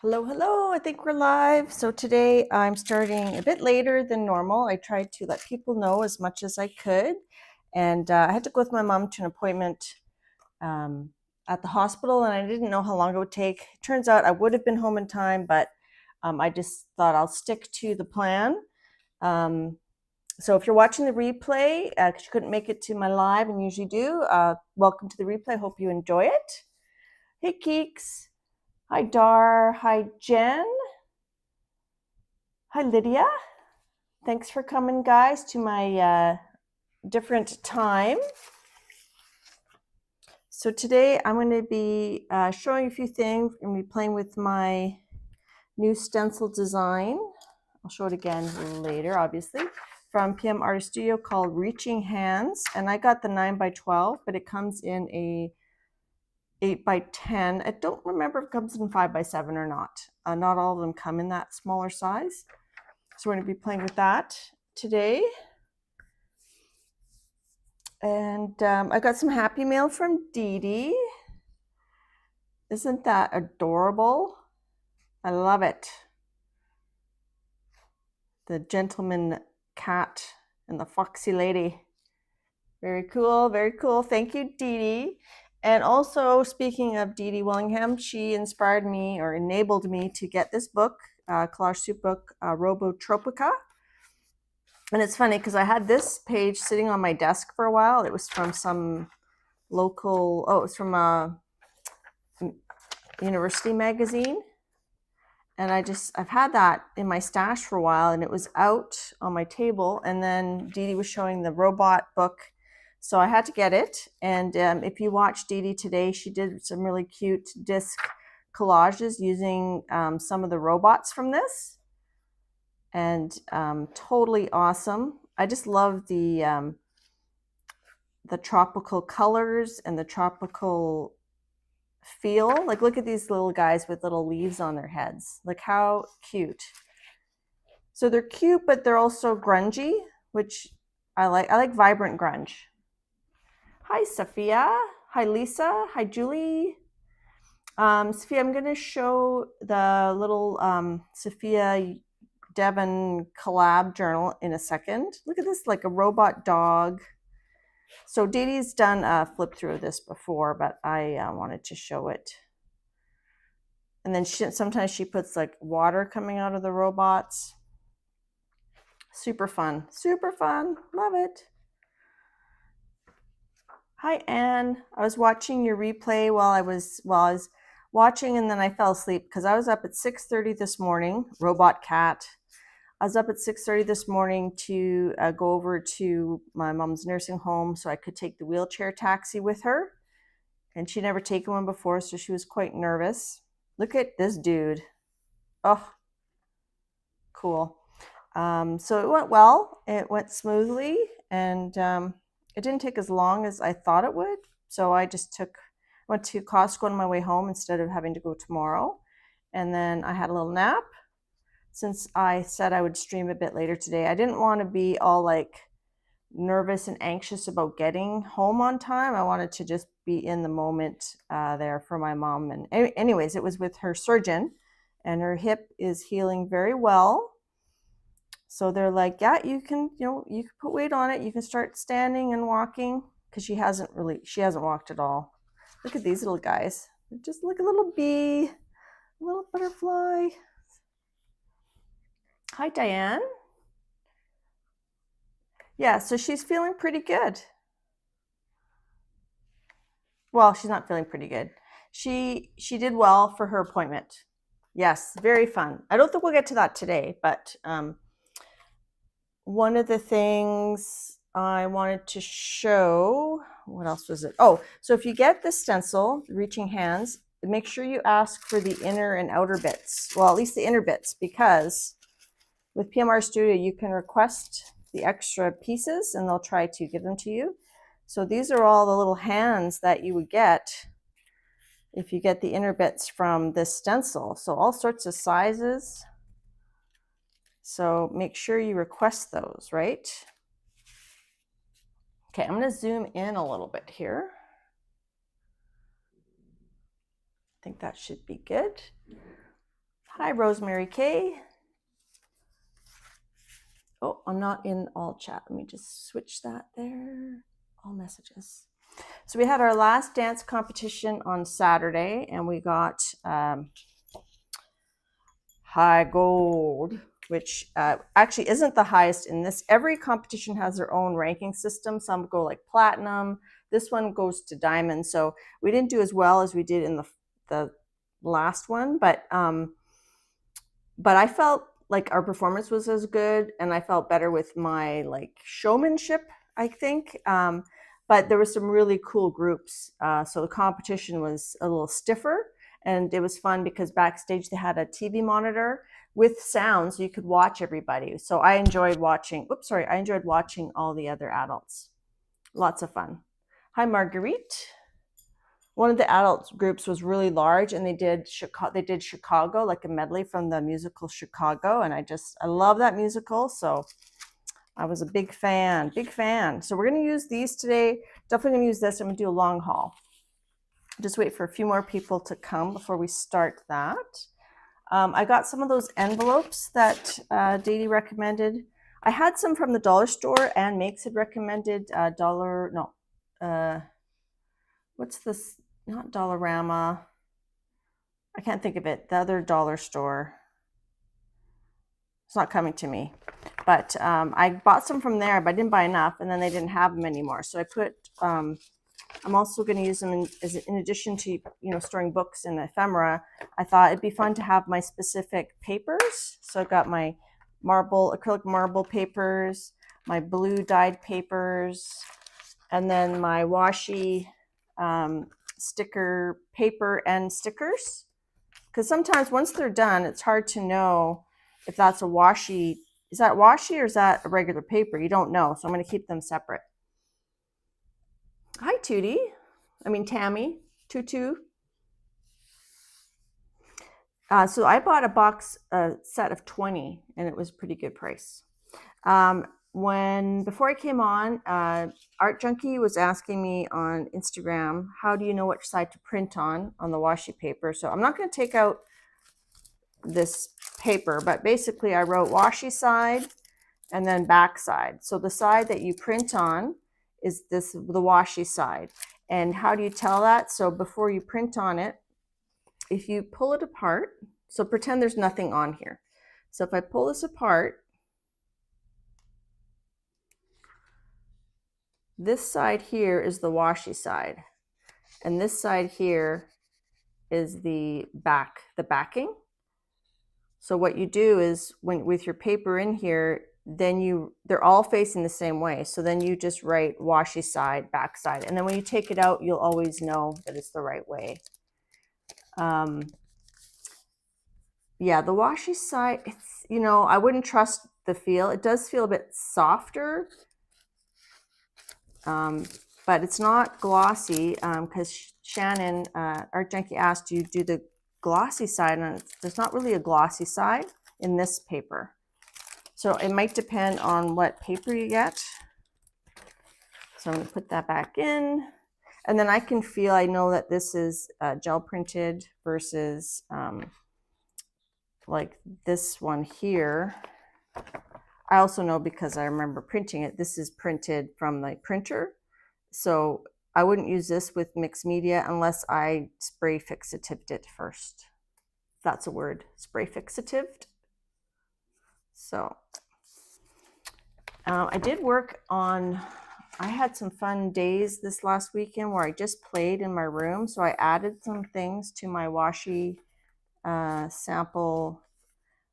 Hello, hello. I think we're live. So today I'm starting a bit later than normal. I tried to let people know as much as I could. And I had to go with my mom to an appointment at the hospital, and I didn't know how long it would take. Turns out I would have been home in time, but I just thought I'll stick to the plan. So if you're watching the replay, because you couldn't make it to my live and usually do, welcome to the replay. Hope you enjoy it. Hey, Keeks. Hi, Dar. Hi, Jen. Hi, Lydia. Thanks for coming, guys, to my different time. So today I'm going to be showing a few things. I'm going to be playing with my new stencil design. I'll show it again later, obviously, from PM Artist Studio called Reaching Hands. And I got the 9x12, but it comes in a 8x10. I don't remember if it comes in 5x7 or not. Not all of them come in that smaller size. So we're going to be playing with that today. And I got some happy mail from Dee Dee. Isn't that adorable? I love it. The gentleman cat and the foxy lady. Very cool, very cool. Thank you, Dee Dee. And also, speaking of Dee Dee Willingham, she inspired me or enabled me to get this book, collage soup book, Robotropica. And it's funny because I had this page sitting on my desk for a while. It was from some local, it was from a university magazine. And I've had that in my stash for a while, and it was out on my table. And then Dee Dee was showing the robot book. So I had to get it. And if you watch Dee Dee today, she did some really cute disc collages using some of the robots from this. And totally awesome. I just love the tropical colors and the tropical feel. Like, look at these little guys with little leaves on their heads. Like, how cute. So they're cute, but they're also grungy, which I like. I like vibrant grunge. Hi, Sophia. Hi, Lisa. Hi, Julie. Sophia, I'm going to show the little Sophia Devon collab journal in a second. Look at this, like a robot dog. So Dee Dee's done a flip through of this before, but I wanted to show it. And then sometimes she puts like water coming out of the robots. Super fun, super fun. Love it. Hi, Anne. I was watching your replay while I was watching, and then I fell asleep because I was up at 6:30 this morning. Robot cat. I was up at 6:30 this morning to go over to my mom's nursing home so I could take the wheelchair taxi with her. And she'd never taken one before, so she was quite nervous. Look at this dude. Oh, cool. So it went well. It went smoothly, and it didn't take as long as I thought it would. So I just went to Costco on my way home instead of having to go tomorrow. And then I had a little nap. Since I said I would stream a bit later today, I didn't want to be all like nervous and anxious about getting home on time. I wanted to just be in the moment there for my mom. And anyways, it was with her surgeon, and her hip is healing very well. So they're like, yeah, you can put weight on it. You can start standing and walking, because she hasn't walked at all. Look at these little guys. They're just like a little bee, a little butterfly. Hi, Diane. Yeah, so she's feeling pretty good. Well, she's not feeling pretty good. She did well for her appointment. Yes, very fun. I don't think we'll get to that today, but one of the things I wanted to show, what else was it? Oh, so if you get the stencil, Reaching Hands, make sure you ask for the inner and outer bits. Well, at least the inner bits, because with PMR Studio, you can request the extra pieces and they'll try to give them to you. So these are all the little hands that you would get if you get the inner bits from this stencil. So all sorts of sizes. So make sure you request those, right? Okay, I'm going to zoom in a little bit here. I think that should be good. Hi, Rosemary K. Oh, I'm not in all chat. Let me just switch that there. All messages. So we had our last dance competition on Saturday, and we got high gold, which actually isn't the highest in this. Every competition has their own ranking system. Some go like platinum. This one goes to diamond. So we didn't do as well as we did in the last one, but I felt like our performance was as good, and I felt better with my like showmanship, I think. But there were some really cool groups. So the competition was a little stiffer, and it was fun because backstage they had a TV monitor with sound, so you could watch everybody. So I enjoyed watching. I enjoyed watching all the other adults. Lots of fun. Hi, Marguerite. One of the adult groups was really large, and they did Chicago, like a medley from the musical Chicago, and I love that musical, so I was a big fan. So we're going to use these today. Definitely going to use this. I'm going to do a long haul. Just wait for a few more people to come before we start that. I got some of those envelopes that Dee recommended. I had some from the dollar store, and Makes had recommended what's this? Not Dollarama. I can't think of it. The other dollar store. It's not coming to me. But I bought some from there, but I didn't buy enough, and then they didn't have them anymore. So I put, I'm also going to use them in addition to, storing books in ephemera. I thought it'd be fun to have my specific papers. So I've got my acrylic marble papers, my blue dyed papers, and then my washi sticker paper and stickers, because sometimes once they're done, it's hard to know if that's a washi. Is that washi or is that a regular paper? You don't know, so I'm going to keep them separate. Hi, Tammy, Tutu. So I bought a set of 20, and it was a pretty good price. Before I came on, Art Junkie was asking me on Instagram, how do you know which side to print on the washi paper? So I'm not going to take out this paper, but basically I wrote washi side and then back side. So the side that you print on is the washi side. And how do you tell that? So before you print on it, if you pull it apart, so pretend there's nothing on here. So if I pull this apart, this side here is the washi side, and this side here is the backing. So what you do is, with your paper in here, then they're all facing the same way. So then you just write washi side, back side, and then when you take it out, you'll always know that it's the right way. Yeah, the washi side, it's, I wouldn't trust the feel. It does feel a bit softer. But it's not glossy, because Shannon, Art Junkie, asked, do you do the glossy side? And there's not really a glossy side in this paper. So it might depend on what paper you get. So I'm going to put that back in. And then I know that this is gel printed versus like this one here. I also know, because I remember printing it, this is printed from the printer. So I wouldn't use this with mixed media unless I spray fixatived it first. That's a word, spray fixatived. So I did work on, I had some fun days this last weekend where I just played in my room. So I added some things to my washi sample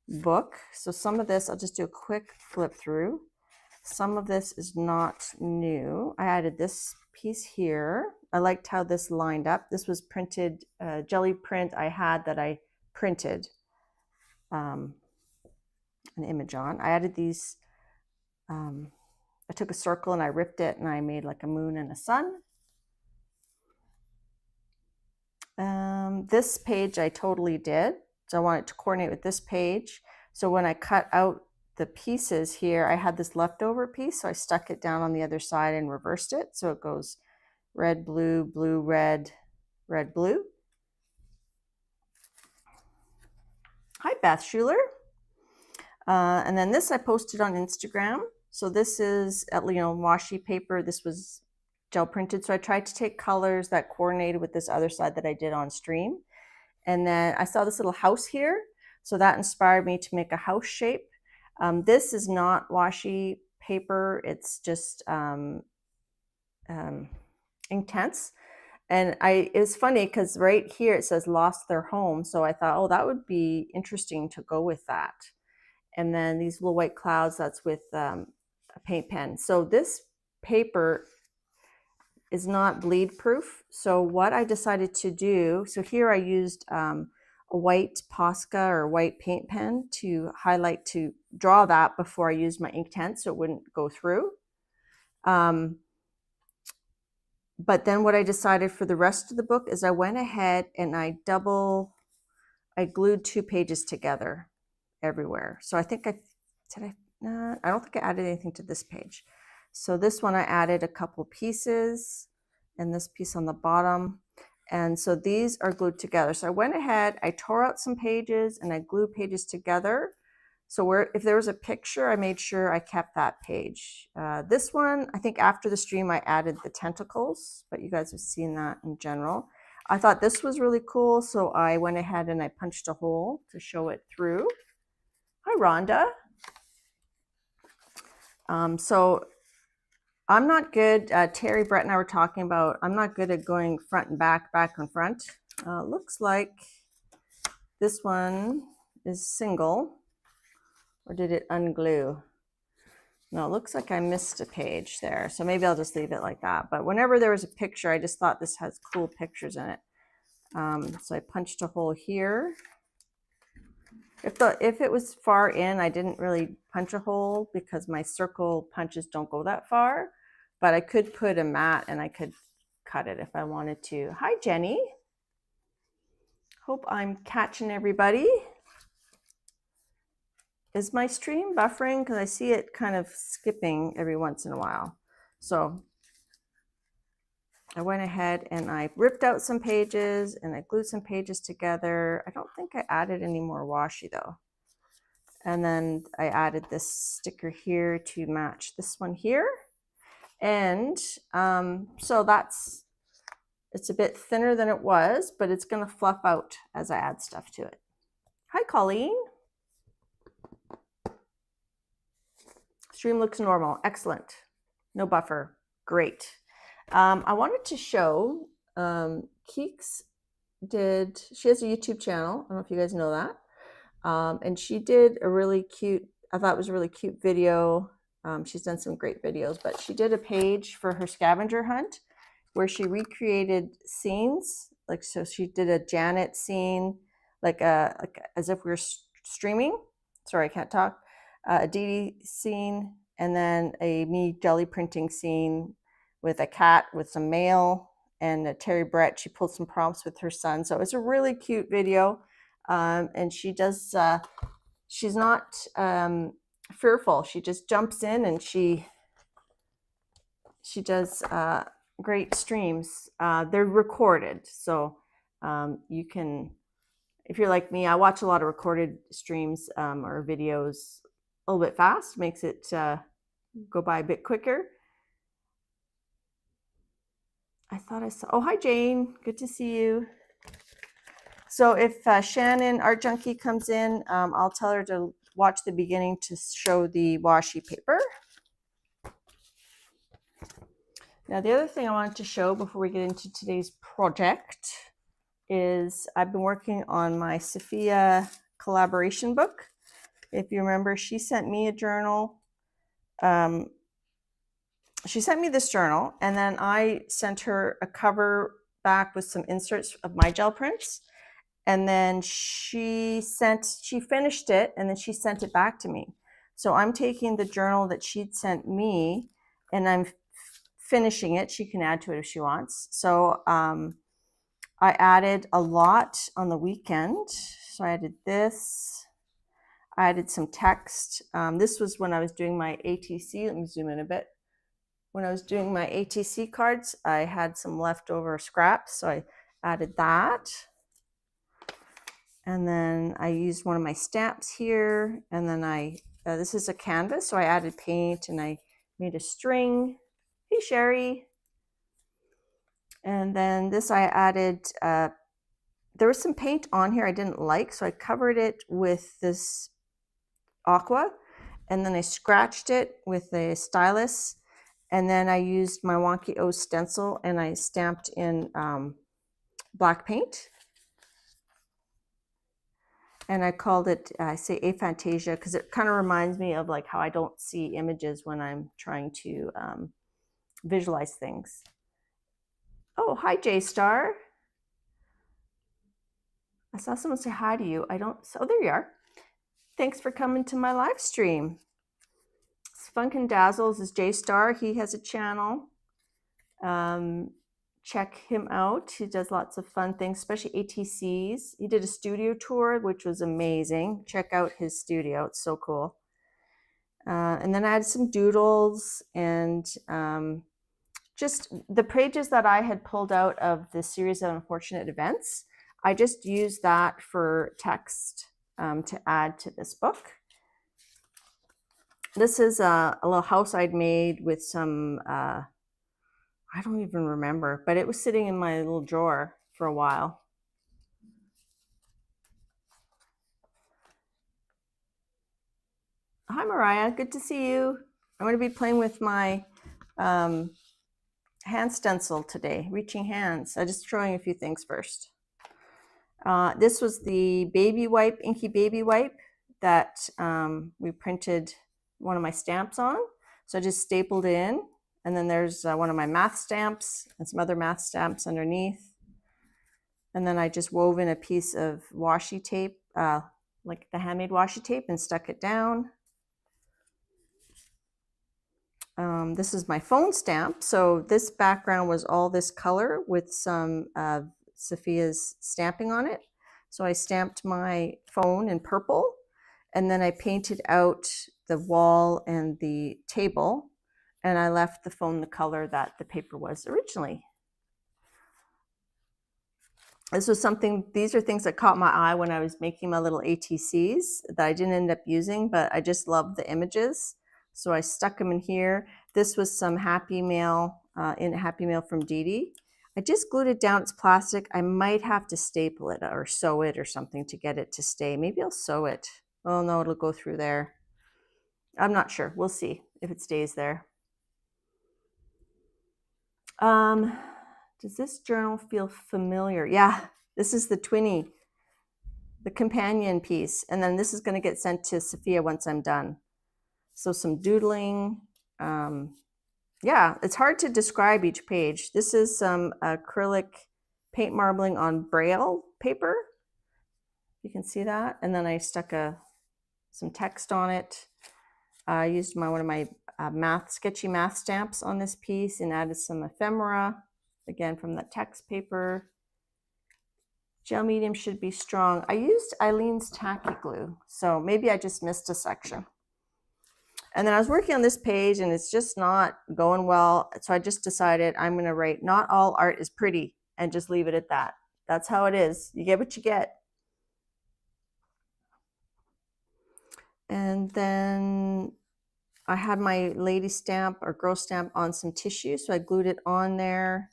book. So some of this, I'll just do a quick flip through. Some of this is not new. I added this piece here. I liked how this lined up. This was printed, jelly print I had that I printed an image on. I added these, I took a circle and I ripped it and I made like a moon and a sun. This page I totally did. So I wanted to coordinate with this page. So when I cut out the pieces here, I had this leftover piece, so I stuck it down on the other side and reversed it. So it goes red, blue, blue, red, red, blue. Hi, Beth Schuler. And then this I posted on Instagram. So this is, washi paper. This was gel printed. So I tried to take colors that coordinated with this other side that I did on stream. And then I saw this little house here. So that inspired me to make a house shape. This is not washi paper. It's just Inktense. And it's funny because right here it says lost their home. So I thought, oh, that would be interesting to go with that. And then these little white clouds, that's with a paint pen. So this paper is not bleed proof. So what I decided to do, so here I used a white Posca or white paint pen to highlight, to draw that before I used my Inktense so it wouldn't go through. But then what I decided for the rest of the book is I went ahead and I glued 2 pages together everywhere. So I think I don't think I added anything to this page. So this one I added a couple pieces and this piece on the bottom. And so these are glued together. So I went ahead, I tore out some pages and I glued pages together. So if there was a picture, I made sure I kept that page. This one, I think after the stream, I added the tentacles, but you guys have seen that in general. I thought this was really cool, so I went ahead and I punched a hole to show it through. Hi, Rhonda. So I'm not good, Terry, Brett and I were talking about, I'm not good at going front and back and front. Looks like this one is single, or did it unglue? No, it looks like I missed a page there. So maybe I'll just leave it like that. But whenever there was a picture, I just thought this has cool pictures in it. So I punched a hole here. If it was far in, I didn't really punch a hole because my circle punches don't go that far. But I could put a mat and I could cut it if I wanted to. Hi, Jenny. Hope I'm catching everybody. Is my stream buffering? Because I see it kind of skipping every once in a while. So I went ahead and I ripped out some pages and I glued some pages together. I don't think I added any more washi though. And then I added this sticker here to match this one here. And so it's a bit thinner than it was, but it's gonna fluff out as I add stuff to it. Hi, Colleen. Stream looks normal, excellent. No buffer, great. I wanted to show, Keeks she has a YouTube channel. I don't know if you guys know that. And she did a really cute, I thought it was a really cute video. She's done some great videos, but she did a page for her scavenger hunt where she recreated scenes. Like, so she did a Janet scene, like as if we were streaming. Sorry, I can't talk. A Dee Dee scene, and then a me jelly printing scene with a cat with some mail, and a Terry Brett. She pulled some prompts with her son. So it's a really cute video. And she does, she's not fearful. She just jumps in and she does great streams. They're recorded. So you can, if you're like me, I watch a lot of recorded streams or videos a little bit fast, makes it go by a bit quicker. I thought I saw, oh, hi, Jane. Good to see you. So if Shannon, Art Junkie, comes in, I'll tell her to watch the beginning to show the washi paper. Now, the other thing I wanted to show before we get into today's project is I've been working on my Sophia collaboration book. If you remember, she sent me a journal. She sent me this journal, and then I sent her a cover back with some inserts of my gel prints. And then she finished it, and then she sent it back to me. So I'm taking the journal that she'd sent me, and I'm finishing it. She can add to it if she wants. So I added a lot on the weekend. So I added this. I added some text. This was when I was doing my ATC. Let me zoom in a bit. When I was doing my ATC cards, I had some leftover scraps, so I added that. And then I used one of my stamps here, and then this is a canvas, so I added paint and I made a string. Hey, Sherry. And then this I added, there was some paint on here I didn't like, so I covered it with this aqua, and then I scratched it with a stylus, and then I used my Wonky O stencil and I stamped in black paint. And I called it, I say aphantasia, because it kind of reminds me of like how I don't see images when I'm trying to visualize things. Oh, hi, J-Star. I saw someone say hi to you. Oh, there you are. Thanks for coming to my live stream. Funk and Dazzles is J-Star. He has a channel. Check him out. He does lots of fun things, especially ATCs. He did a studio tour, which was amazing. Check out his studio. It's so cool. And then I had some doodles and just the pages that I had pulled out of the series of unfortunate events. I just used that for text to add to this book. This is a little house I'd made with some, I don't even remember, but it was sitting in my little drawer for a while. Hi, Mariah. Good to see you. I'm going to be playing with my hand stencil today, reaching hands. I'm just showing a few things first. This was the baby wipe, inky baby wipe that we printed one of my stamps on. So I just stapled it in. And then there's one of my math stamps and some other math stamps underneath. And then I just wove in a piece of washi tape, like the handmade washi tape, and stuck it down. This is my phone stamp. So this background was all this color with some Sophia's stamping on it. So I stamped my phone in purple, and then I painted out the wall and the table, and I left the phone the color that the paper was originally. This was something, these are things that caught my eye when I was making my little ATCs that I didn't end up using, but I just loved the images. So I stuck them in here. This was some Happy Mail, Happy Mail from Dee Dee. I just glued it down, it's plastic. I might have to staple it or sew it or something to get it to stay. Maybe I'll sew it. Oh no, it'll go through there. I'm not sure, we'll see if it stays there. Does this journal feel familiar? Yeah, this is the Twinnie, the companion piece. And then this is gonna get sent to Sophia once I'm done. So some doodling. Yeah, it's hard to describe each page. This is some acrylic paint marbling on Braille paper. You can see that. And then I stuck some text on it. I used one of my sketchy math stamps on this piece and added some ephemera, again from the text paper. Gel medium should be strong. I used Eileen's tacky glue, so maybe I just missed a section. And then I was working on this page and it's just not going well. So I just decided I'm going to write, not all art is pretty, and just leave it at that. That's how it is. You get what you get. And then I had my lady stamp or girl stamp on some tissue. So I glued it on there,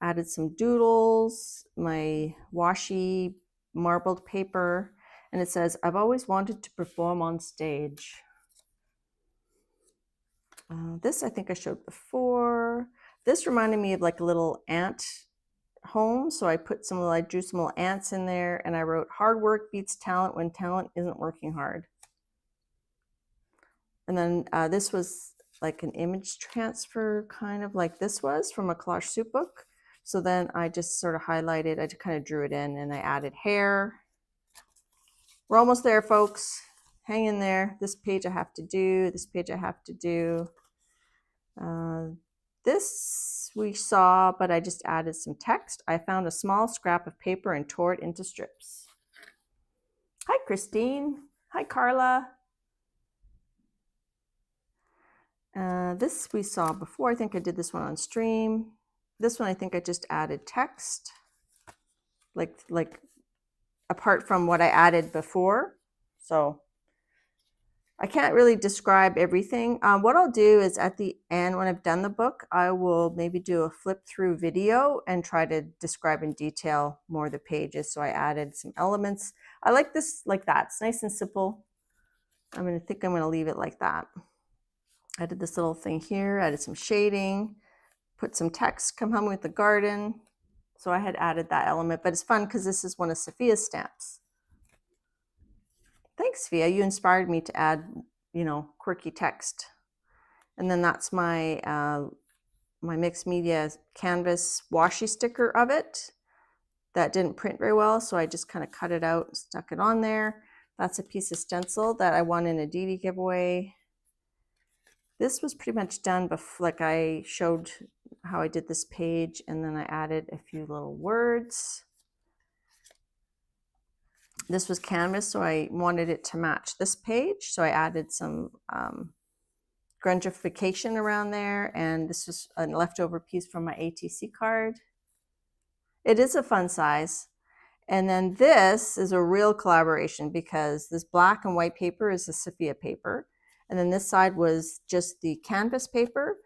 added some doodles, my washi marbled paper. And it says, I've always wanted to perform on stage. This I think I showed before. This reminded me of like a little ant home. So I drew some little ants in there, and I wrote, hard work beats talent when talent isn't working hard. And then this was like an image transfer, kind of like this was from a collage soup book. So then I just sort of highlighted, I just kind of drew it in, and I added hair. We're almost there, folks. Hang in there. This page I have to do, this page I have to do. This we saw, but I just added some text. I found a small scrap of paper and tore it into strips. Hi, Christine. Hi, Carla. This we saw before. I think I did this one on stream. This one I think I just added text, like apart from what I added before. So I can't really describe everything. What I'll do is at the end, when I've done the book, I will maybe do a flip through video and try to describe in detail more of the pages. So I added some elements. I like this like that. It's nice and simple. I'm going to leave it like that. I did this little thing here, added some shading, put some text, come home with the garden. So I had added that element, but it's fun because this is one of Sophia's stamps. Thanks, Fia. You inspired me to add, you know, quirky text. And then that's my my mixed media canvas washi sticker of it. That didn't print very well, so I just kind of cut it out and stuck it on there. That's a piece of stencil that I won in a Dee giveaway. This was pretty much done before, like I showed how I did this page, and then I added a few little words. This was canvas, so I wanted it to match this page, so I added some grungification around there, and this was a leftover piece from my ATC card. It is a fun size. And then this is a real collaboration because this black and white paper is the Sophia paper. And then this side was just the canvas paper.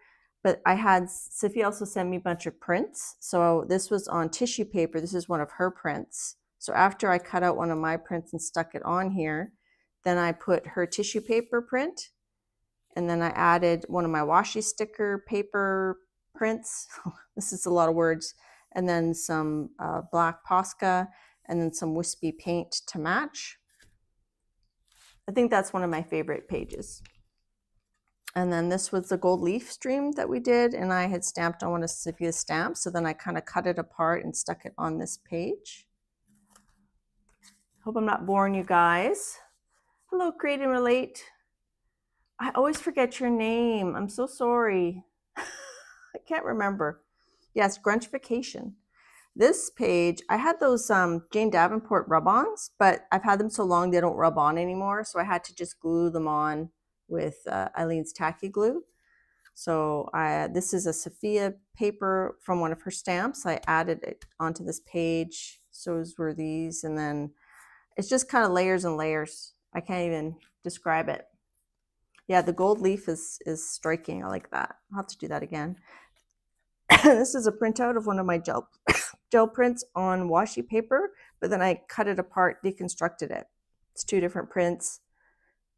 But I had, Sophia also sent me a bunch of prints. So this was on tissue paper. This is one of her prints. So after I cut out one of my prints and stuck it on here, then I put her tissue paper print. And then I added one of my washi sticker paper prints. This is a lot of words. And then some black Posca, and then some wispy paint to match. I think that's one of my favorite pages. And then this was the gold leaf stream that we did, and I had stamped on one of Sophia's stamps, so then I kind of cut it apart and stuck it on this page. Hope I'm not boring you guys. Hello, Create and Relate. I always forget your name. I'm so sorry. I can't remember. Yes, grungification. This page, I had those Jane Davenport rub-ons, but I've had them so long they don't rub on anymore, so I had to just glue them on with Eileen's tacky glue. So this is a Sophia paper from one of her stamps. I added it onto this page. So were these, and then it's just kind of layers and layers. I can't even describe it. Yeah, the gold leaf is striking. I like that. I'll have to do that again. This is a printout of one of my gel prints on washi paper, but then I cut it apart, deconstructed it. It's two different prints,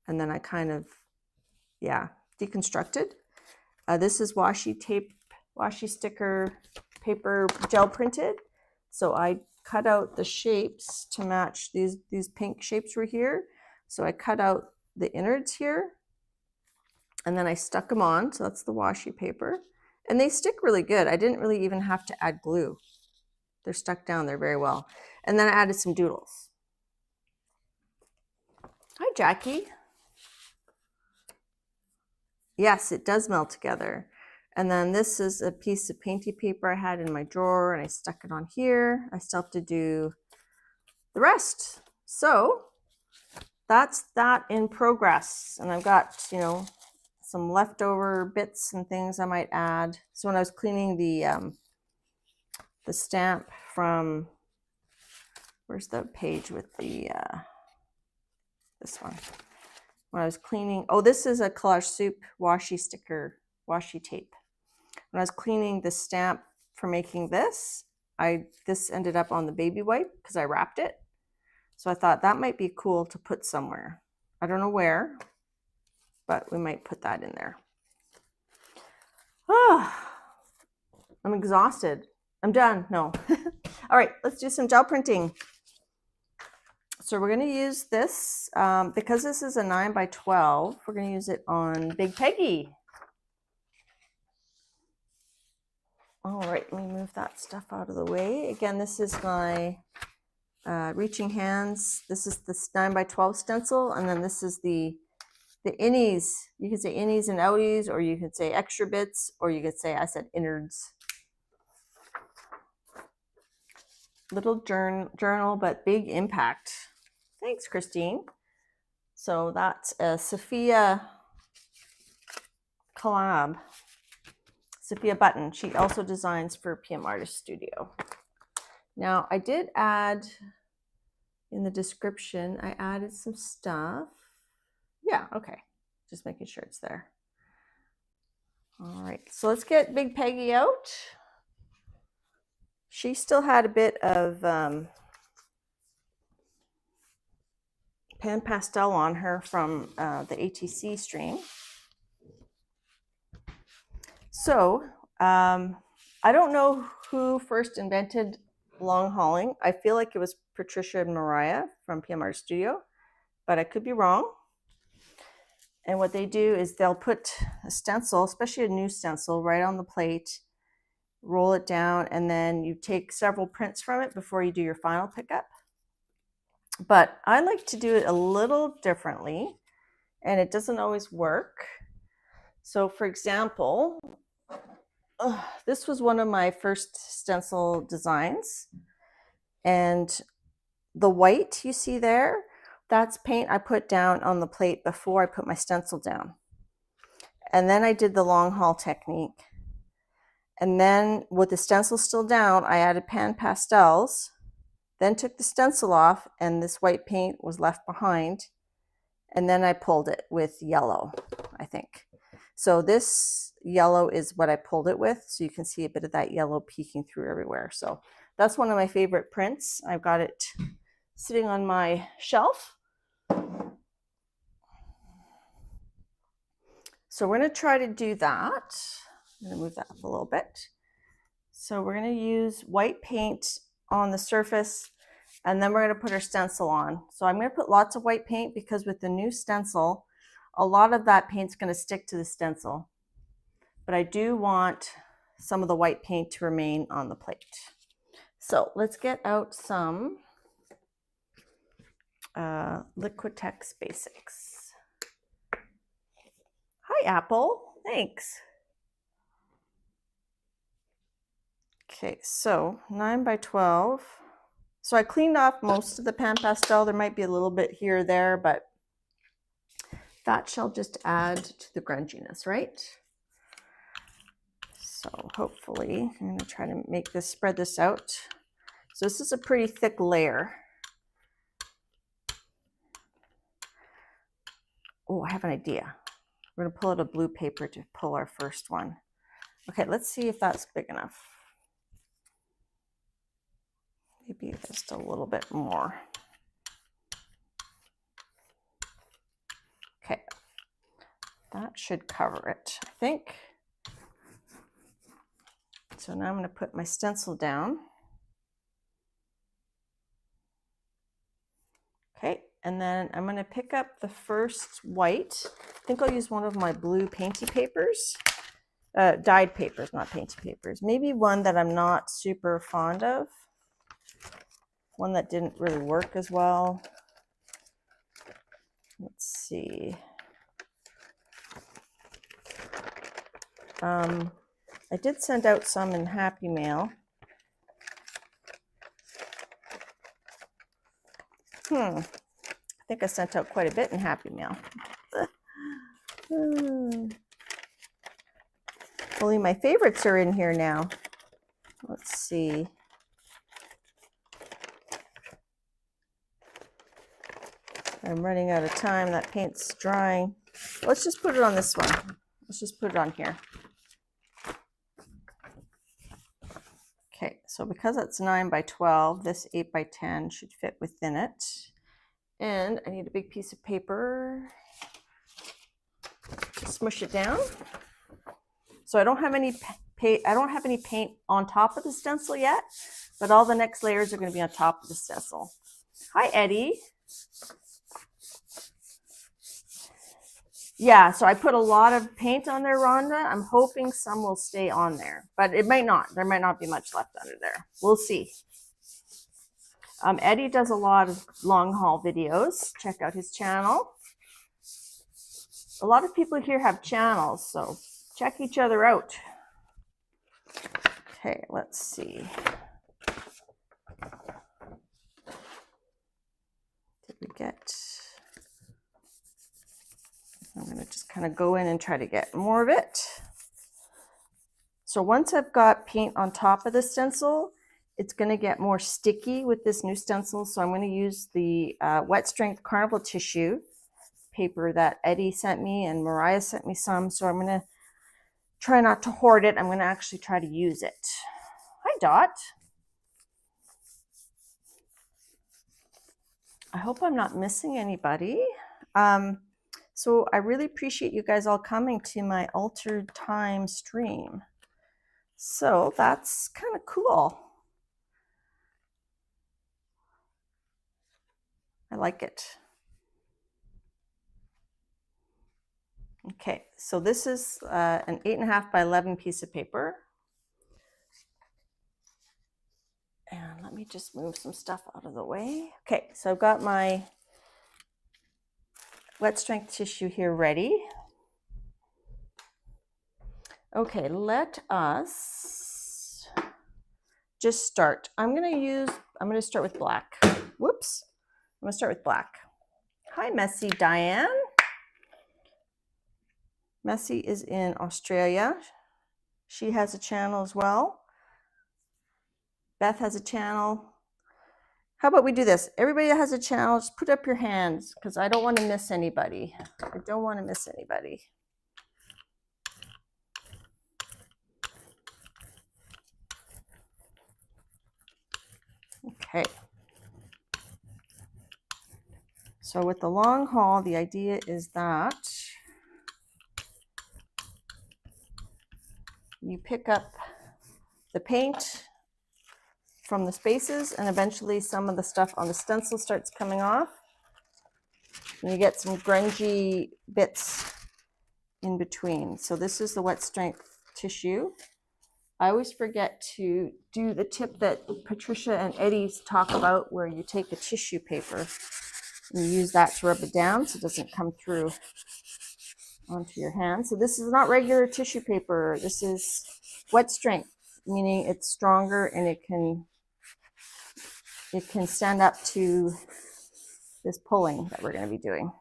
and then I kind of, yeah, deconstructed. This is washi tape, washi sticker paper gel printed. So I cut out the shapes to match these pink shapes were here. So I cut out the innards here, and then I stuck them on. So that's the washi paper, and they stick really good. I didn't really even have to add glue. They're stuck down there very well. And then I added some doodles. Hi, Jackie. Yes, it does melt together. And then this is a piece of painty paper I had in my drawer, and I stuck it on here. I still have to do the rest. So that's that in progress. And I've got, you know, some leftover bits and things I might add. So when I was cleaning the stamp from, where's the page with the, this one. When I was cleaning, oh, this is a Collage Soup washi sticker, washi tape. When I was cleaning the stamp for making this, this ended up on the baby wipe because I wrapped it. So I thought that might be cool to put somewhere. I don't know where, but we might put that in there. Ah, I'm exhausted. I'm done. No. All right, let's do some gel printing. So we're going to use this because this is a 9x12. We're going to use it on Big Peggy. All right, let me move that stuff out of the way. Again, this is my Reaching Hands. This is the 9x12 stencil, and then this is the innies. You can say innies and outies, or you could say extra bits, or you could say, I said innards. Little journal, but big impact. Thanks, Christine. So that's a Sophia collab. Sophia Button. She also designs for PM Artist Studio. Now I did add in the description, I added some stuff. Yeah, okay. Just making sure it's there. All right, so let's get Big Peggy out. She still had a bit of pan pastel on her from the ATC stream. So I don't know who first invented long hauling. I feel like it was Patricia and Mariah from PMR Studio, but I could be wrong. And what they do is they'll put a stencil, especially a new stencil, right on the plate, roll it down, and then you take several prints from it before you do your final pickup. But I like to do it a little differently, and it doesn't always work. So for example, this was one of my first stencil designs, and the white you see there, that's paint I put down on the plate before I put my stencil down. And then I did the long haul technique. And then with the stencil still down, I added pan pastels, then took the stencil off, and this white paint was left behind. And then I pulled it with yellow, I think. So this yellow is what I pulled it with. So you can see a bit of that yellow peeking through everywhere. So that's one of my favorite prints. I've got it sitting on my shelf. So we're going to try to do that. I'm going to move that up a little bit. So we're going to use white paint on the surface, and then we're going to put our stencil on. So I'm going to put lots of white paint because with the new stencil, a lot of that paint's going to stick to the stencil. But I do want some of the white paint to remain on the plate. So let's get out some Liquitex Basics. Hi, Apple. Thanks. Okay, so 9 by 12. So I cleaned off most of the pan pastel. There might be a little bit here or there, but that shall just add to the grunginess, right? So hopefully, I'm going to try to make this, spread this out. So this is a pretty thick layer. Oh, I have an idea. We're going to pull out a blue paper to pull our first one. Okay, let's see if that's big enough. Maybe just a little bit more. Okay, that should cover it, I think. So now I'm going to put my stencil down. Okay, and then I'm going to pick up the first white. I think I'll use one of my blue painty papers. Dyed papers, not painty papers. Maybe one that I'm not super fond of. One that didn't really work as well. Let's see. I did send out some in Happy Mail. I think I sent out quite a bit in Happy Mail. Only my favorites are in here now. Let's see. I'm running out of time. That paint's drying. Let's just put it on this one. Let's just put it on here. Okay, so because it's 9 by 12, this 8 by 10 should fit within it. And I need a big piece of paper to smush it down. So I don't have any paint on top of the stencil yet, but all the next layers are going to be on top of the stencil. Hi, Eddie. Yeah, so I put a lot of paint on there, Rhonda. I'm hoping some will stay on there, but it might not. There might not be much left under there. We'll see. Eddie does a lot of long haul videos. Check out his channel. A lot of people here have channels, so check each other out. Okay, let's see. Did we get... I'm going to just kind of go in and try to get more of it. So once I've got paint on top of the stencil, it's going to get more sticky with this new stencil. So I'm going to use the Wet Strength Carnival Tissue paper that Eddie sent me, and Mariah sent me some. So I'm going to try not to hoard it. I'm going to actually try to use it. Hi, Dot. I hope I'm not missing anybody. So I really appreciate you guys all coming to my altered time stream. So that's kind of cool. I like it. Okay, so this is an 8.5 by 11 piece of paper. And let me just move some stuff out of the way. Okay, so I've got my Wet Strength tissue here ready. Okay, let us just start. I'm going to start with black. Whoops. I'm going to start with black. Hi, Messy Diane. Messy is in Australia. She has a channel as well. Beth has a channel. How about we do this? Everybody that has a channel, just put up your hands because I don't want to miss anybody. I don't want to miss anybody. Okay. So with the long haul, the idea is that you pick up the paint from the spaces, and eventually some of the stuff on the stencil starts coming off. And you get some grungy bits in between. So this is the Wet Strength tissue. I always forget to do the tip that Patricia and Eddie talk about, where you take a tissue paper and you use that to rub it down so it doesn't come through onto your hand. So this is not regular tissue paper. This is Wet Strength, meaning it's stronger and it can stand up to this pulling that we're going to be doing.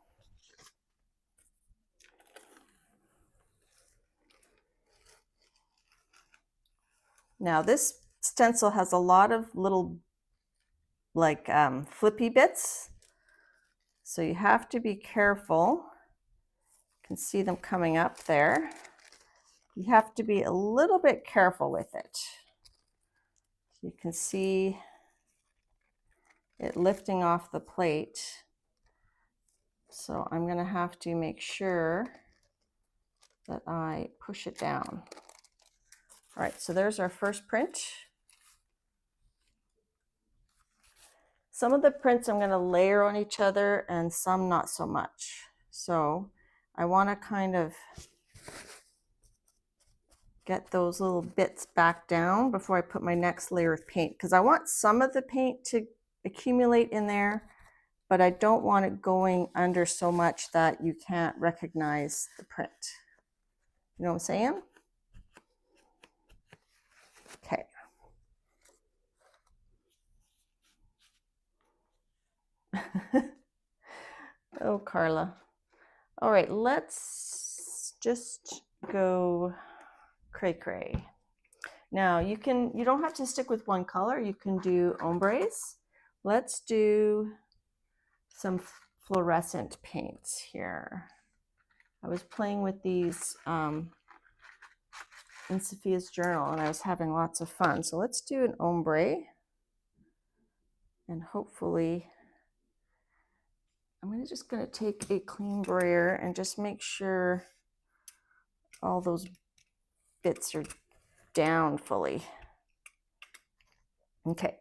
Now this stencil has a lot of little like flippy bits, so you have to be careful. You can see them coming up there. You have to be a little bit careful with it. You can see it lifting off the plate. So I'm going to have to make sure that I push it down. All right, so there's our first print. Some of the prints I'm going to layer on each other and some not so much. So I want to kind of get those little bits back down before I put my next layer of paint, because I want some of the paint to accumulate in there, but I don't want it going under so much that you can't recognize the print. You know what I'm saying? Okay. Oh, Carla. All right, let's just go cray-cray. Now you don't have to stick with one color. You can do ombres. Let's do some fluorescent paints here. I was playing with these in Sophia's journal and I was having lots of fun. So let's do an ombre, and hopefully I'm just going to take a clean brayer and just make sure all those bits are down fully. Okay.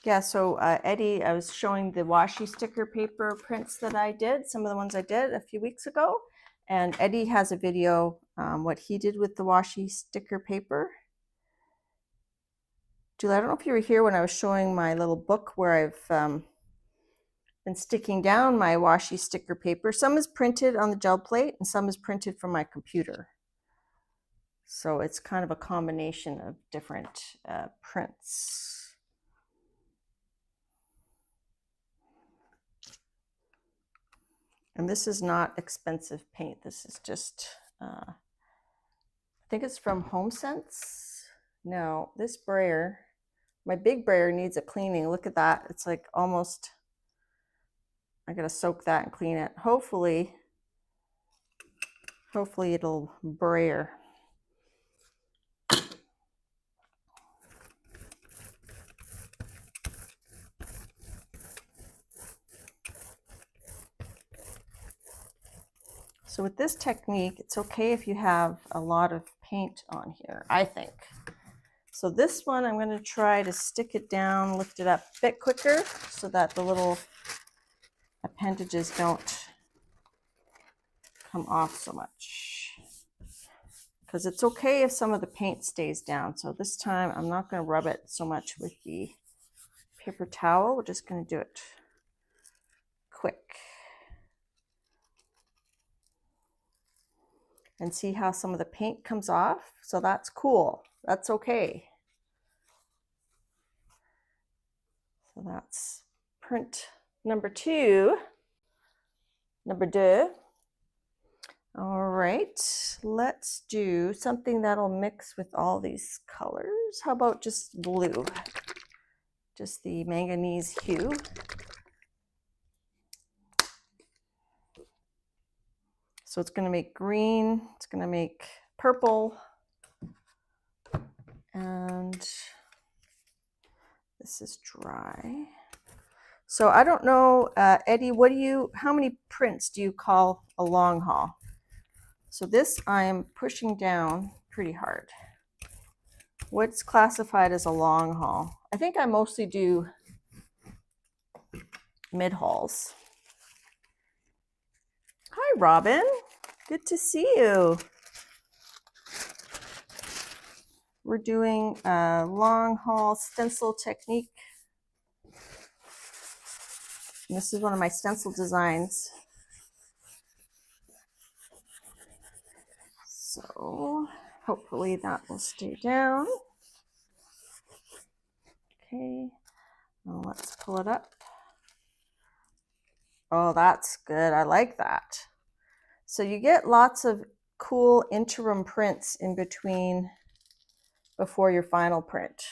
Yeah, so Eddie, I was showing the washi sticker paper prints that I did, some of the ones I did a few weeks ago. And Eddie has a video, what he did with the washi sticker paper. Julie, I don't know if you were here when I was showing my little book where I've been sticking down my washi sticker paper. Some is printed on the gel plate and some is printed from my computer. So it's kind of a combination of different prints. And this is not expensive paint. This is just, I think it's from HomeSense. No, this brayer, my big brayer needs a cleaning. Look at that. It's like almost, I gotta soak that and clean it. Hopefully it'll brayer. So with this technique, it's okay if you have a lot of paint on here, I think. So this one, I'm going to try to stick it down, lift it up a bit quicker so that the little appendages don't come off so much. Because it's okay if some of the paint stays down. So this time, I'm not going to rub it so much with the paper towel. We're just going to do it quick. And see how some of the paint comes off? So that's cool. That's okay. So that's print number two. All right, let's do something that'll mix with all these colors. How about just blue? Just the manganese hue. So it's going to make green, it's going to make purple, and this is dry. So I don't know, Eddie, how many prints do you call a long haul? So this I'm pushing down pretty hard. What's classified as a long haul? I think I mostly do mid hauls. Hi, Robin. Good to see you. We're doing a long haul stencil technique. And this is one of my stencil designs. So hopefully that will stay down. Okay, now let's pull it up. Oh, that's good. I like that. So you get lots of cool interim prints in between before your final print.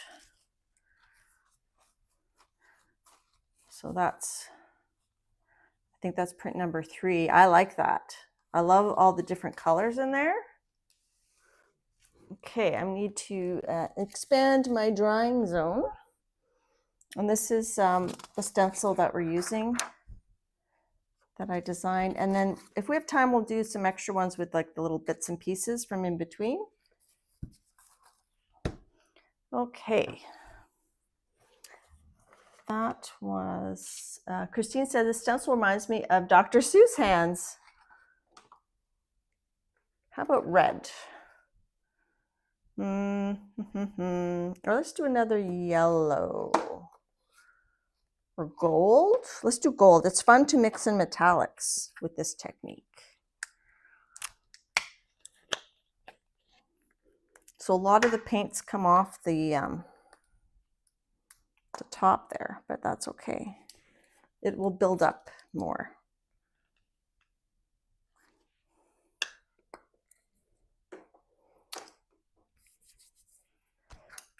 So I think that's print number 3. I like that. I love all the different colors in there. Okay, I need to expand my drying zone. And this is the stencil that we're using, that I designed. And then if we have time, we'll do some extra ones with like the little bits and pieces from in between. Okay. That was, Christine said, the stencil reminds me of Dr. Seuss hands. How about red? Or let's do another yellow. Or gold? Let's do gold. It's fun to mix in metallics with this technique. So a lot of the paints come off the top there, but that's okay. It will build up more.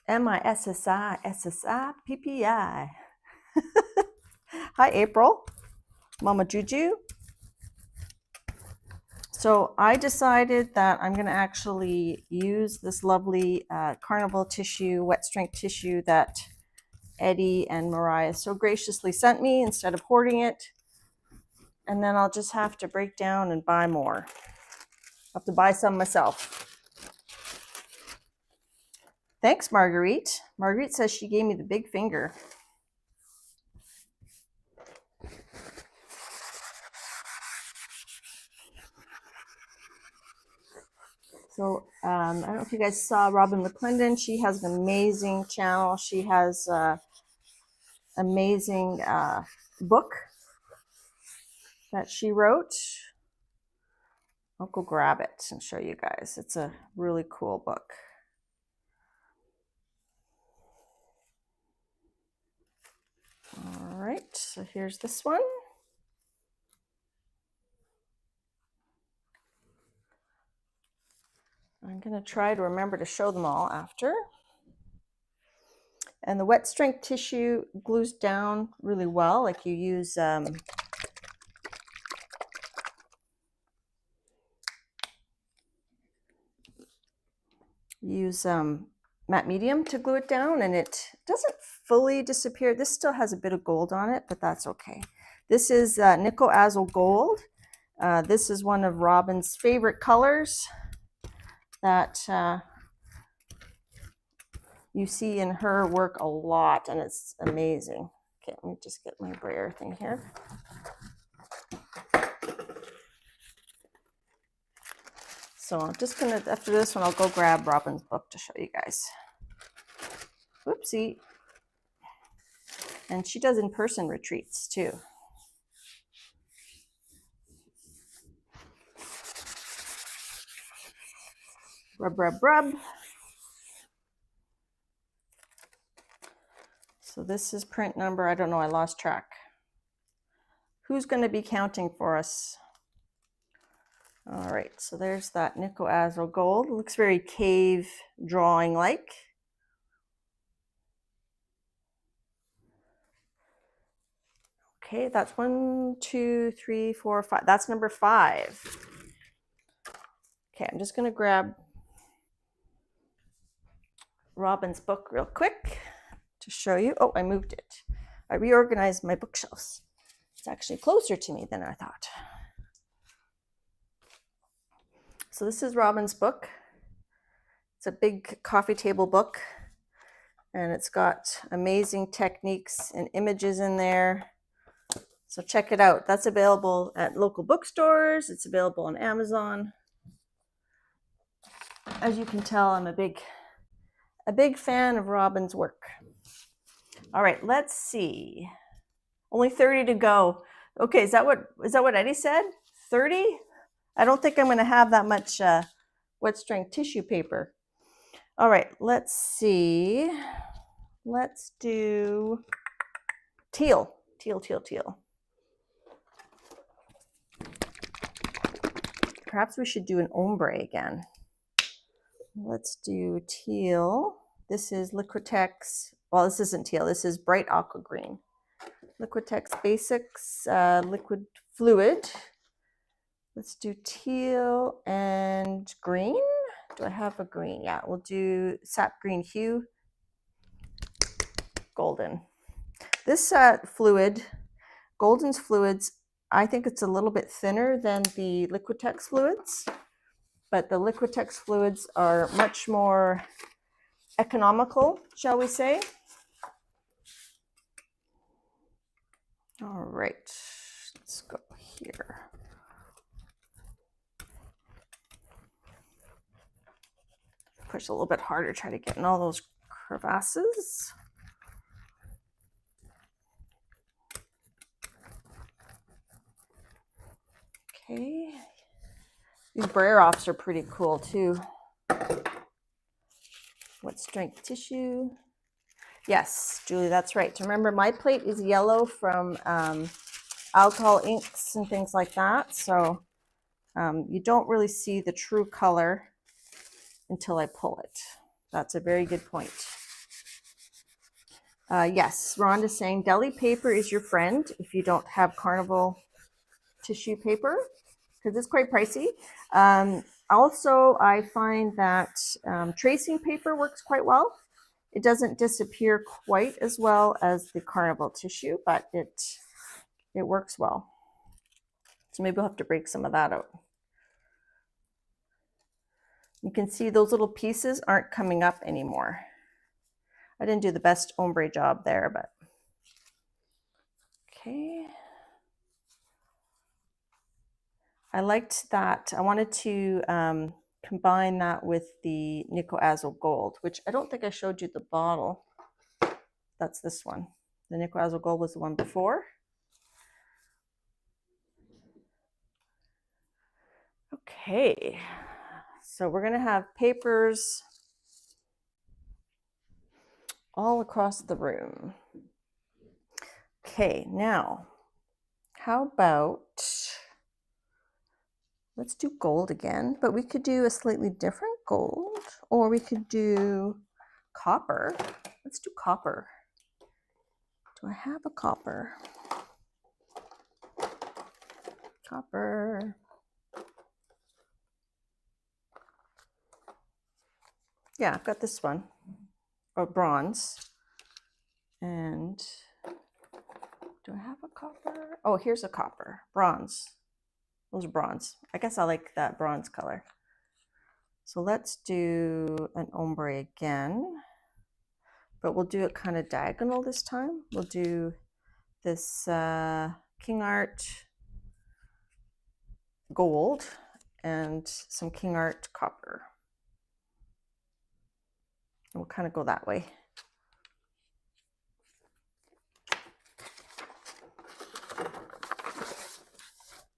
MISSI, SSI, PPI. Hi, April. Mama Juju. So I decided that I'm going to actually use this lovely carnival tissue, wet strength tissue that Eddie and Mariah so graciously sent me instead of hoarding it. And then I'll just have to break down and buy more. I'll have to buy some myself. Thanks, Marguerite. Marguerite says she gave me the big finger. So I don't know if you guys saw Robin McClendon. She has an amazing channel. She has an amazing book that she wrote. I'll go grab it and show you guys. It's a really cool book. All right, so here's this one. I'm going to try to remember to show them all after. And the wet strength tissue glues down really well. Like you use matte medium to glue it down, and it doesn't fully disappear. This still has a bit of gold on it, but that's okay. This is nickel azul gold. This is one of Robin's favorite colors that you see in her work a lot, and it's amazing. Okay, let me just get my brayer thing here. So I'm just gonna, after this one, I'll go grab Robin's book to show you guys. Whoopsie. And she does in-person retreats too. Rub, rub, rub. So this is print number, I don't know, I lost track. Who's going to be counting for us? All right, so there's that nickel azul gold. It looks very cave drawing like. Okay, that's 1, 2, 3, 4, 5. That's number 5. Okay, I'm just going to grab Robin's book real quick to show you. Oh, I moved it. I reorganized my bookshelves. It's actually closer to me than I thought. So this is Robin's book. It's a big coffee table book, and it's got amazing techniques and images in there. So check it out. That's available at local bookstores. It's available on Amazon. As you can tell, I'm a big fan of Robin's work. All right, let's see. Only 30 to go. Okay, is that what Eddie said? 30? I don't think I'm going to have that much wet strength tissue paper. All right, let's see. Let's do teal. Perhaps we should do an ombre again. Let's do teal. This is Liquitex. Well, this isn't teal. This is bright aqua green. Liquitex Basics liquid fluid. Let's do teal and green. Do I have a green? Yeah, we'll do sap green hue. Golden. This fluid, Golden's fluids, I think it's a little bit thinner than the Liquitex fluids, but the Liquitex fluids are much more economical, shall we say. All right, let's go here. Push a little bit harder, try to get in all those crevasses. Okay, these brayer offs are pretty cool too. Wet strength tissue. Yes, Julie, that's right. Remember, my plate is yellow from alcohol inks and things like that, so you don't really see the true color until I pull it. That's a very good point. Yes, Rhonda's saying deli paper is your friend if you don't have carnival tissue paper, because it's quite pricey. Also, I find that tracing paper works quite well. It doesn't disappear quite as well as the carnival tissue, but it works well. So maybe we'll have to break some of that out. You can see those little pieces aren't coming up anymore. I didn't do the best ombre job there, but okay. I liked that. I wanted to combine that with the nickel azul gold, which I don't think I showed you the bottle. That's this one. The nickel azul gold was the one before. Okay, so we're gonna have papers all across the room. Okay, now, how about, let's do gold again, but we could do a slightly different gold, or we could do copper. Let's do copper. Do I have a copper? Copper. Yeah, I've got this one, or bronze. And do I have a copper? Oh, here's a copper, bronze. Those are bronze. I guess I like that bronze color. So let's do an ombre again, but we'll do it kind of diagonal this time. We'll do this King Art gold and some King Art copper. And we'll kind of go that way.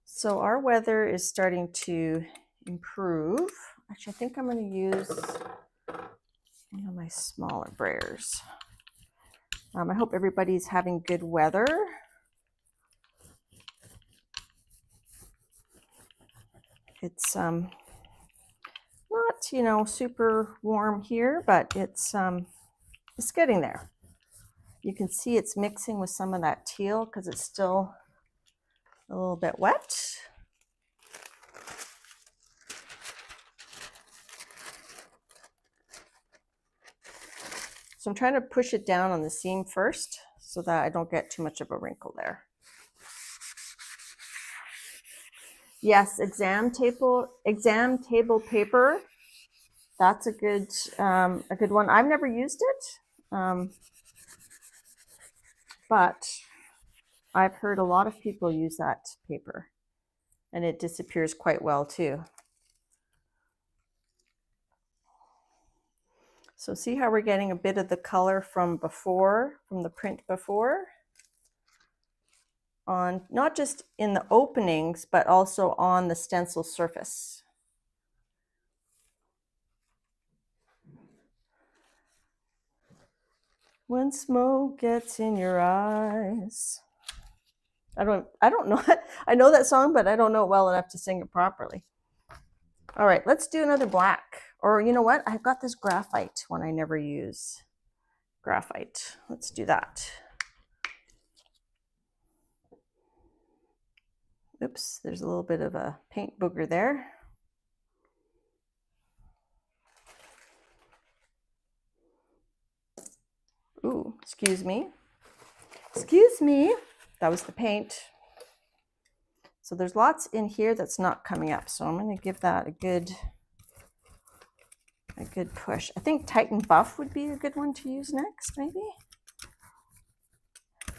So our weather is starting to improve. Actually, I think I'm going to use one of my smaller brayers. I hope everybody's having good weather. It's not, you know, super warm here, but it's getting there. You can see it's mixing with some of that teal because it's still a little bit wet. So I'm trying to push it down on the seam first so that I don't get too much of a wrinkle there. Yes, exam table paper. That's a good one. I've never used it, but I've heard a lot of people use that paper, and it disappears quite well too. So see how we're getting a bit of the color from before, from the print before, on not just in the openings, but also on the stencil surface. When smoke gets in your eyes. I don't know. I know that song, but I don't know it well enough to sing it properly. All right, let's do another black. Or you know what? I've got this graphite one I never use. Graphite. Let's do that. Oops, there's a little bit of a paint booger there. Ooh, excuse me. Excuse me. That was the paint. So there's lots in here that's not coming up. So I'm going to give that a good push. I think Titan Buff would be a good one to use next, maybe.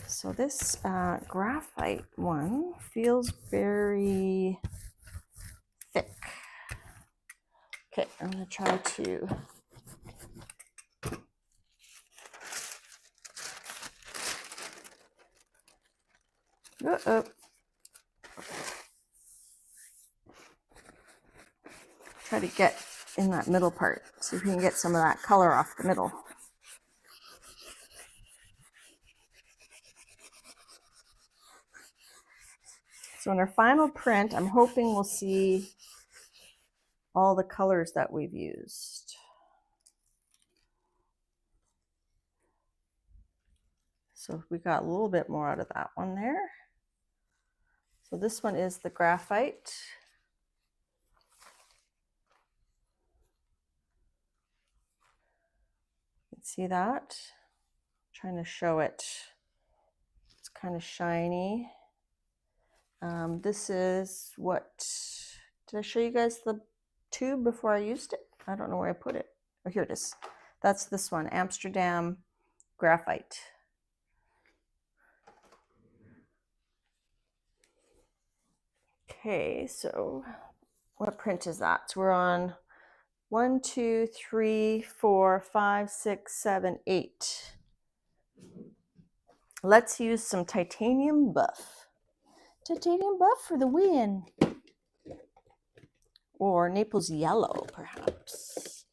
So this graphite one feels very thick. Okay, I'm going to try to try to get in that middle part, see if we can get some of that color off the middle. So in our final print, I'm hoping we'll see all the colors that we've used. So we got a little bit more out of that one there. So this one is the graphite. You can see that. I'm trying to show it. It's kind of shiny. This is what, did I show you guys the tube before I used it? I don't know where I put it. Oh, here it is. That's this one, Amsterdam graphite. Okay, so what print is that? So we're on 1, 2, 3, 4, 5, 6, 7, 8. Let's use some titanium buff. Titanium buff for the win. or Naples yellow, perhaps.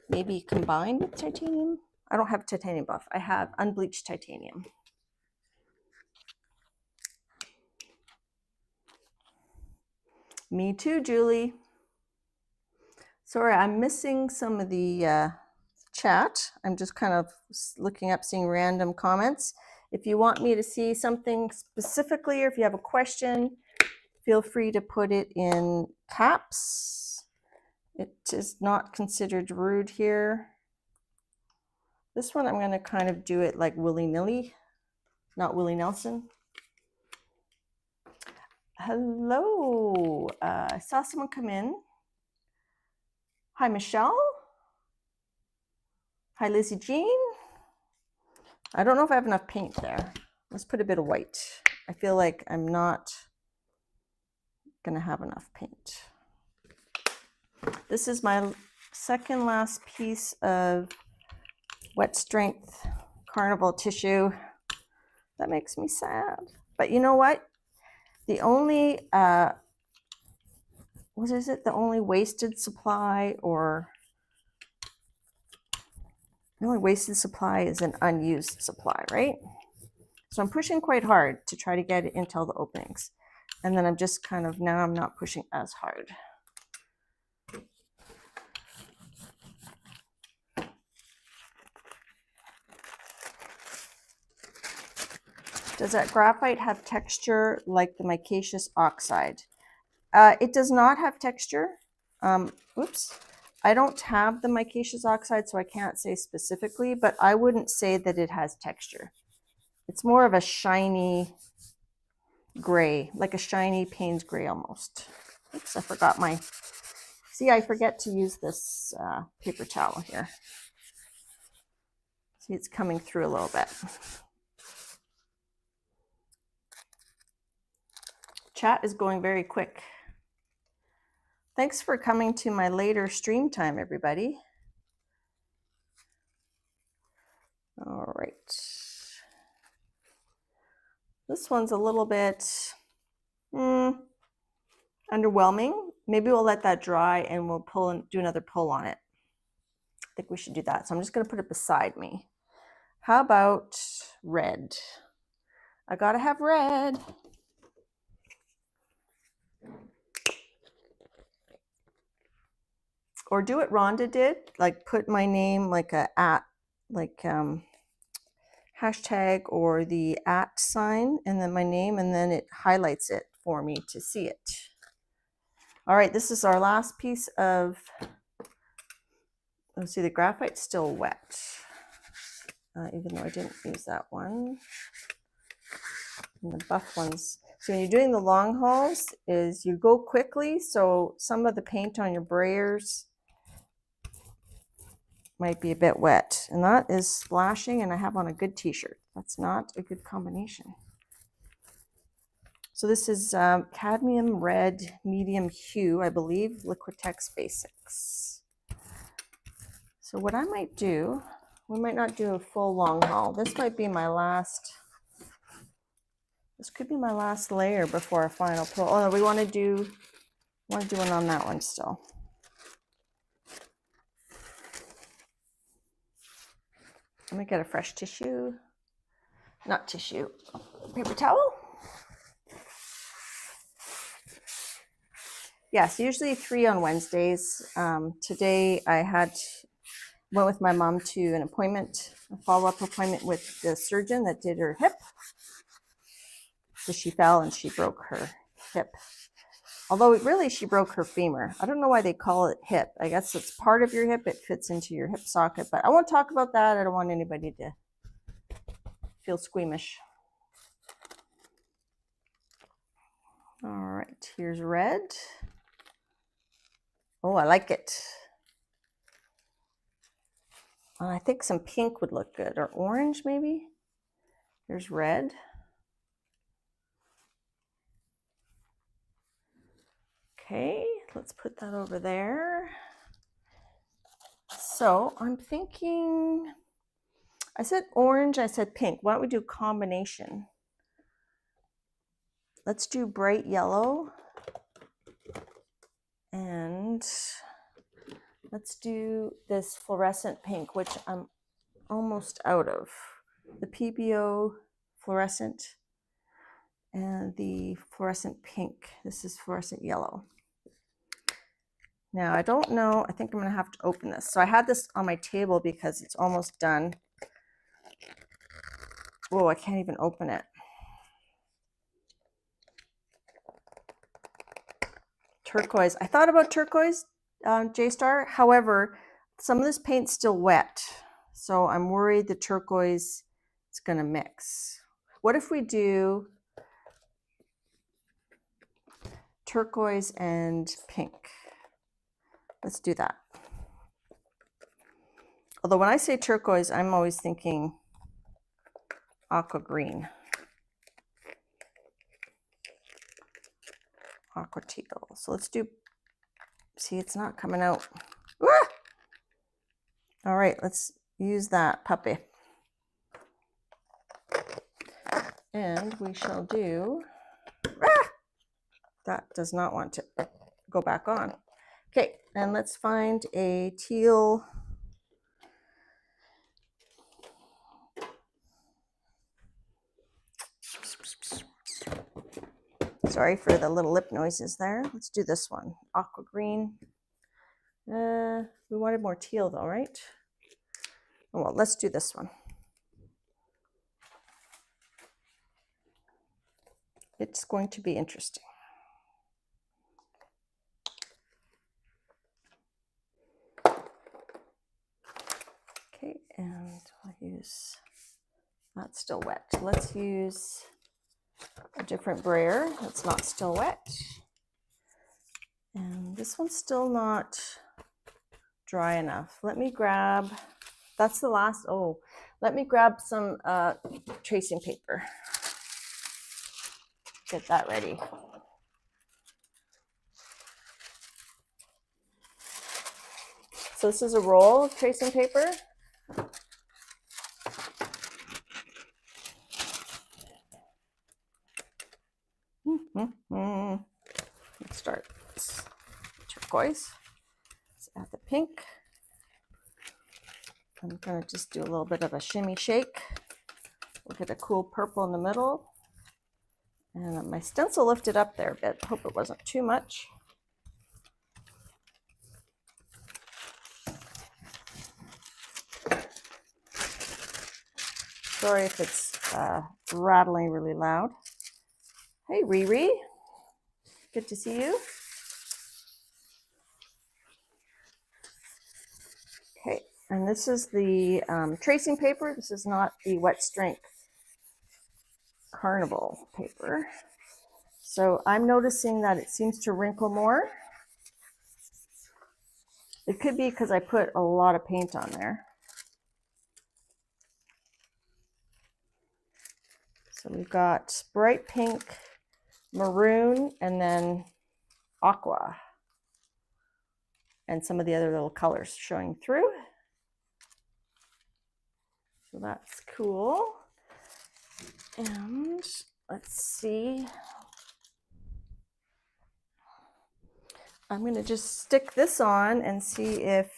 Maybe combined with titanium. I don't have titanium buff. I have unbleached titanium. Me too, Julie. Sorry, I'm missing some of the chat. I'm just kind of looking up, seeing random comments. If you want me to see something specifically, or if you have a question, feel free to put it in caps. It is not considered rude here. This one, I'm going to kind of do it like willy-nilly, not Willie Nelson. Hello, I saw someone come in. Hi, Michelle. Hi, Lizzie Jean. I don't know if I have enough paint there. Let's put a bit of white. I feel like I'm not gonna have enough paint. This is my second last piece of Wet Strength Carnival Tissue. That makes me sad. But you know what? The only, what is it? The only wasted supply, or the only wasted supply is an unused supply, right? So I'm pushing quite hard to try to get it into all the openings. And then I'm just kind of, now I'm not pushing as hard. Does that graphite have texture like the micaceous oxide? It does not have texture. Oops. I don't have the micaceous oxide, so I can't say specifically, but I wouldn't say that it has texture. It's more of a shiny gray, like a shiny Payne's gray almost. Oops, I forgot my, see, I forget to use this paper towel here. See, it's coming through a little bit. Chat is going very quick. Thanks for coming to my later stream time, everybody. All right. This one's a little bit underwhelming. Maybe we'll let that dry and we'll pull and do another pull on it. I think we should do that. So I'm just going to put it beside me. How about red? I gotta have red. Or do what Rhonda did, like put my name like a at, like hashtag or the at sign, and then my name, and then it highlights it for me to see it. All right, this is our last piece of, let's see, the graphite's still wet, even though I didn't use that one. And the buff ones. So when you're doing the long hauls, is you go quickly, so some of the paint on your brayers might be a bit wet, and that is splashing, and I have on a good t-shirt. That's not a good combination. So this is cadmium red medium hue, I believe, Liquitex Basics. So what I might do, we might not do a full long haul. This might be my last, this could be my last layer before our final pull. Oh, no, we want to do one on that one still. Let me get a fresh tissue, not tissue, paper towel. Yes, usually 3 on Wednesdays. Today I went with my mom to an appointment, a follow-up appointment with the surgeon that did her hip. So she fell and she broke her hip. Although really she broke her femur. I don't know why they call it hip. I guess it's part of your hip. It fits into your hip socket, but I won't talk about that. I don't want anybody to feel squeamish. All right, here's red. Oh, I like it. I think some pink would look good, or orange maybe. Here's red. Okay, let's put that over there. So I'm thinking, I said orange, I said pink. Why don't we do a combination? Let's do bright yellow And let's do this fluorescent pink, which I'm almost out of. The PBO fluorescent and the fluorescent pink. This is fluorescent yellow. Now, I don't know, I think I'm gonna have to open this. So I had this on my table because it's almost done. Whoa, I can't even open it. Turquoise. I thought about turquoise, J-Star. However, some of this paint's still wet. So I'm worried the turquoise is gonna mix. What if we do turquoise and pink? Let's do that. Although when I say turquoise, I'm always thinking aqua green. Aqua teal. So let's do, see, it's not coming out. Ah! All right, let's use that puppy. And we shall do, ah! That does not want to go back on. Okay, and let's find a teal. Sorry for the little lip noises there. Let's do this one, aqua green. We wanted more teal though, right? Oh, well, let's do this one. It's going to be interesting. Okay, and I'll use, that's still wet. Let's use a different brayer that's not still wet. And this one's still not dry enough. Let me grab, that's the last, oh, let me grab some tracing paper. Get that ready. So this is a roll of tracing paper. Let's start this turquoise. Let's add the pink. I'm gonna just do a little bit of a shimmy shake. We'll get a cool purple in the middle. And my stencil lifted up there a bit. Hope it wasn't too much. Sorry if it's rattling really loud. Hey, Riri. Good to see you. Okay, and this is the tracing paper. This is not the Wet Strength Carnival paper. So I'm noticing that it seems to wrinkle more. It could be because I put a lot of paint on there. So we've got bright pink, maroon, and then aqua. And some of the other little colors showing through. So that's cool. And let's see. I'm going to just stick this on and see if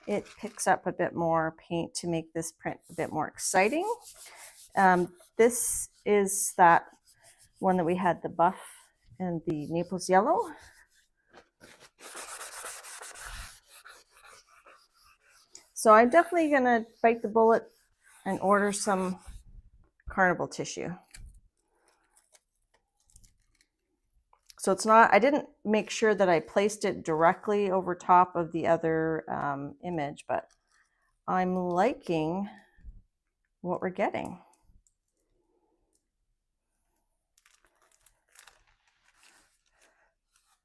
it picks up a bit more paint to make this print a bit more exciting. This is that one that we had, the buff and the Naples yellow. So I'm definitely going to bite the bullet and order some carnival tissue. So it's not, I didn't make sure that I placed it directly over top of the other image, but I'm liking what we're getting.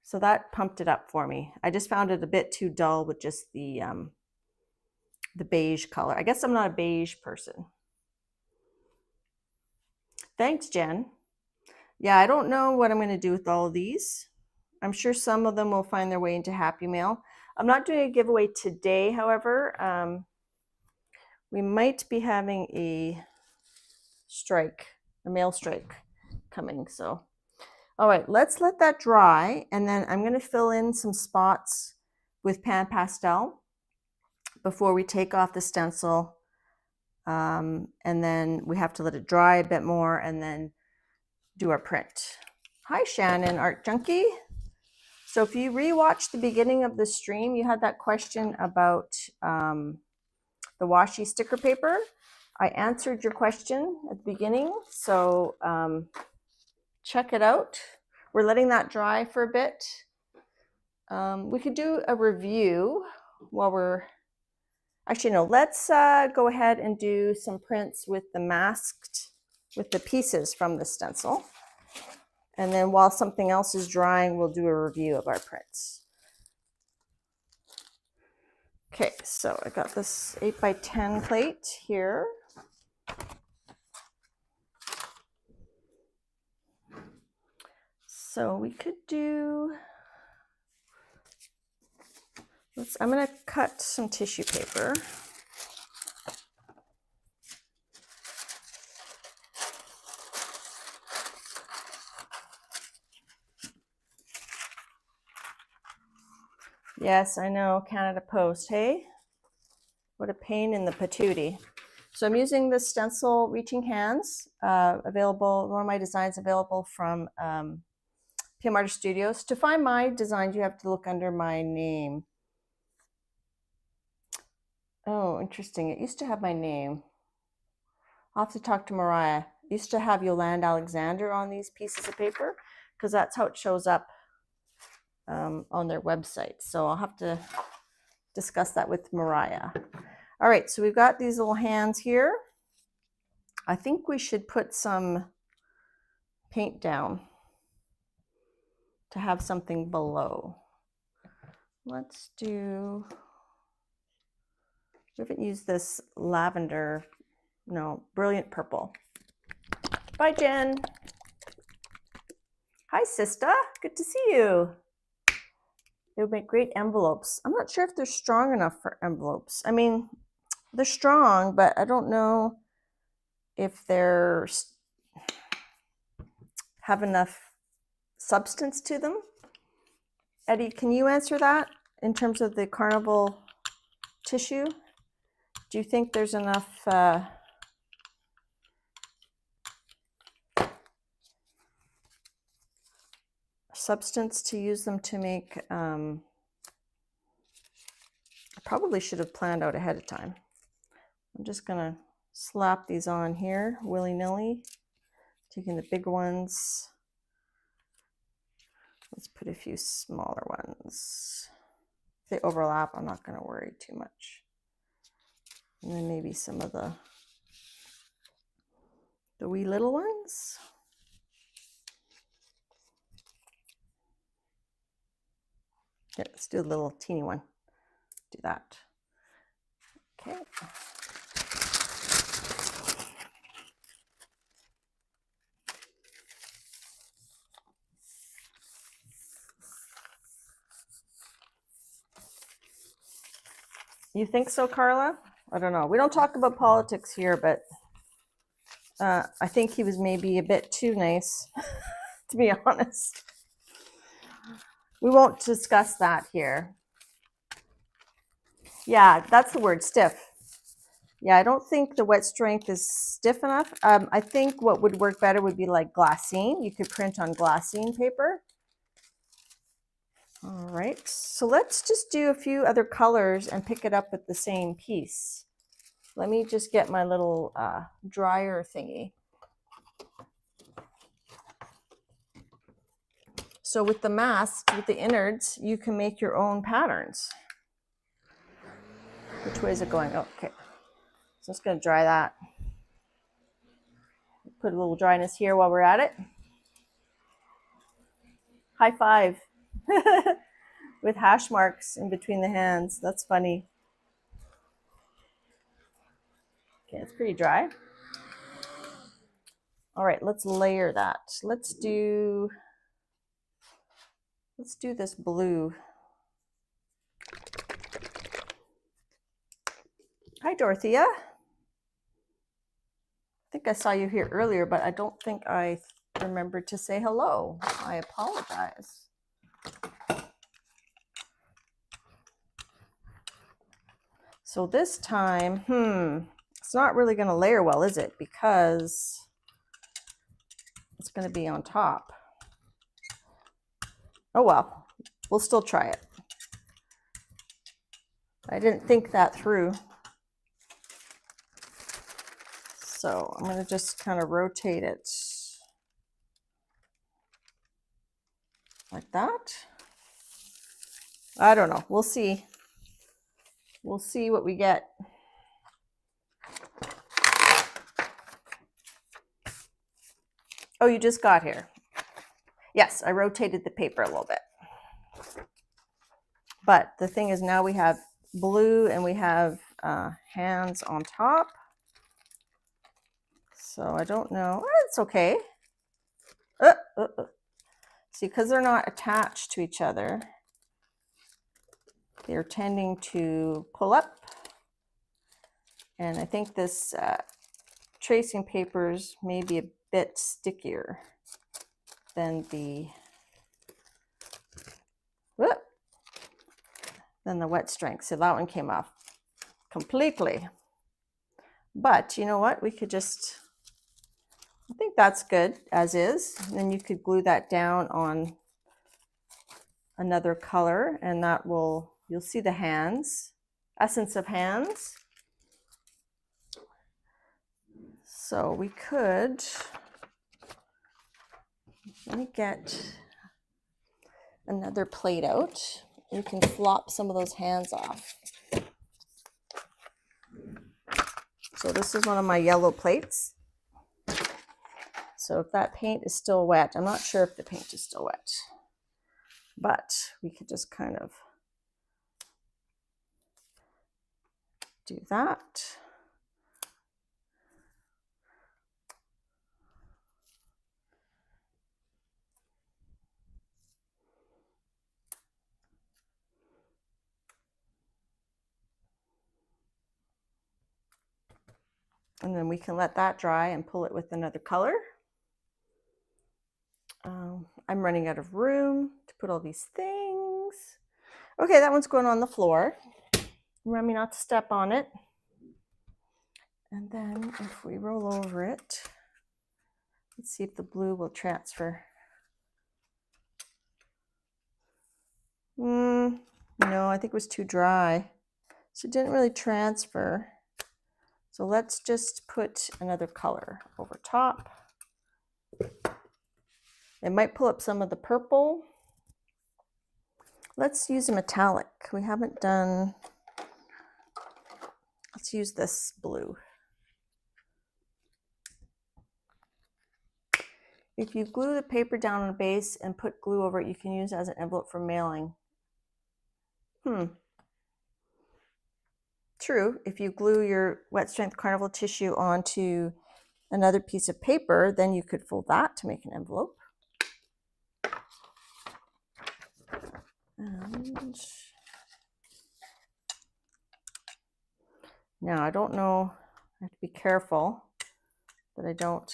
So that pumped it up for me. I just found it a bit too dull with just the beige color. I guess I'm not a beige person. Thanks, Jen. Yeah, I don't know what I'm going to do with all of these. I'm sure some of them will find their way into Happy Mail. I'm not doing a giveaway today, however. We might be having a strike, a mail strike coming. So All right, let's let that dry, and then I'm going to fill in some spots with pan pastel before we take off the stencil. And then we have to let it dry a bit more and then do our print. Hi, Shannon, Art Junkie. So if you rewatch the beginning of the stream, you had that question about the washi sticker paper. I answered your question at the beginning, so check it out. We're letting that dry for a bit. We could do a review while we're, actually no, let's go ahead and do some prints with the masked, with the pieces from the stencil. And then while something else is drying, we'll do a review of our prints. Okay, so I got this 8x10 plate here. So we could do, I'm going to cut some tissue paper. Yes, I know, Canada Post, hey? What a pain in the patootie. So I'm using the Stencil Reaching Hands, available, one of my designs available from PM Artist Studios. To find my designs, you have to look under my name. Oh, interesting. It used to have my name. I'll have to talk to Mariah. It used to have Yolande Alexander on these pieces of paper because that's how it shows up on their website. So I'll have to discuss that with Mariah. All right, so we've got these little hands here. I think we should put some paint down to have something below. Let's do, we haven't used this lavender, no, brilliant purple. Bye, Jen. Hi, sister, good to see you. They would make great envelopes. I'm not sure if they're strong enough for envelopes. I mean, they're strong, but I don't know if they're have enough substance to them. Eddie, can you answer that in terms of the carnival tissue? Do you think there's enough substance to use them to make, I probably should have planned out ahead of time. I'm just gonna slap these on here willy-nilly, taking the big ones. Let's put a few smaller ones. If they overlap, I'm not gonna worry too much. And then maybe some of the wee little ones. Yeah, let's do a little teeny one. Do that. Okay. You think so, Carla? I don't know. We don't talk about politics here, but I think he was maybe a bit too nice, to be honest. We won't discuss that here. Yeah, that's the word, stiff. Yeah, I don't think the wet strength is stiff enough. I think what would work better would be like glassine. You could print on glassine paper. All right, so let's just do a few other colors and pick it up with the same piece. Let me just get my little dryer thingy. So with the mask, with the innards, you can make your own patterns. Which way is it going? Oh, okay. So I'm just going to dry that. Put a little dryness here while we're at it. High five. With hash marks in between the hands. That's funny. Okay, it's pretty dry. All right, let's layer that. Let's do this blue. Hi, Dorothea. I think I saw you here earlier, but I don't think I remembered to say hello. I apologize. So this time, it's not really going to layer well, is it? Because it's going to be on top. Oh well, we'll still try it. I didn't think that through. So I'm going to just kind of rotate it like that. I don't know. We'll see. We'll see what we get. Oh, you just got here. Yes, I rotated the paper a little bit. But the thing is, now we have blue and we have hands on top. So I don't know. It's okay. See, because they're not attached to each other, they're tending to pull up. And I think this tracing papers may be a bit stickier than the Wet Strength. So that one came off completely. But you know what? We could just, I think that's good as is. And then you could glue that down on another color, and that will, you'll see the hands, essence of hands. So we could, let me get another plate out. You can flop some of those hands off. So this is one of my yellow plates. So if that paint is still wet, I'm not sure if the paint is still wet, but we could just kind of do that. And then we can let that dry and pull it with another color. I'm running out of room to put all these things. Okay, that one's going on the floor. Remember me not to step on it. And then if we roll over it, let's see if the blue will transfer. No, I think it was too dry. So it didn't really transfer. So let's just put another color over top. It might pull up some of the purple. Let's use a metallic. We haven't done, let's use this blue. If you glue the paper down on a base and put glue over it, you can use it as an envelope for mailing. True, if you glue your Wet Strength Carnival tissue onto another piece of paper, then you could fold that to make an envelope. And now I don't know, I have to be careful that I don't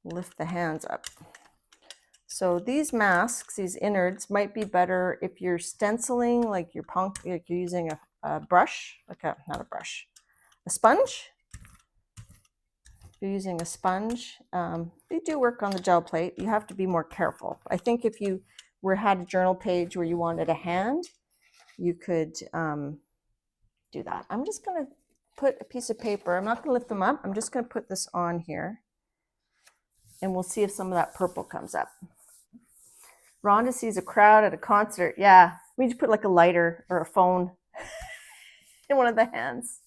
lift the hands up. So these masks, these innards, might be better if you're stenciling, like you're using a brush, not a brush, a sponge. If you're using a sponge, they do work on the gel plate. You have to be more careful. I think if you had a journal page where you wanted a hand, you could do that. I'm just going to put a piece of paper. I'm not going to lift them up. I'm just going to put this on here, and we'll see if some of that purple comes up. Rhonda sees a crowd at a concert. Yeah, we need to put like a lighter or a phone in one of the hands.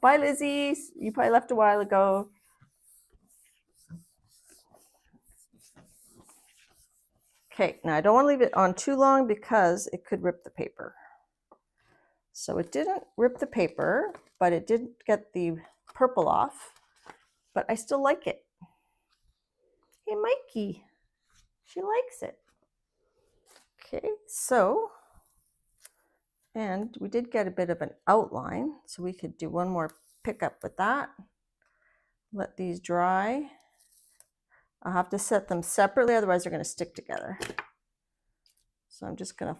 Bye, Lizzie. You probably left a while ago. Okay, now I don't want to leave it on too long because it could rip the paper. So it didn't rip the paper, but it did get the purple off. But I still like it. Hey, Mikey. She likes it. Okay, so, and we did get a bit of an outline, so we could do one more pickup with that. let these dry. I'll have to set them separately, otherwise they're going to stick together. So I'm just going to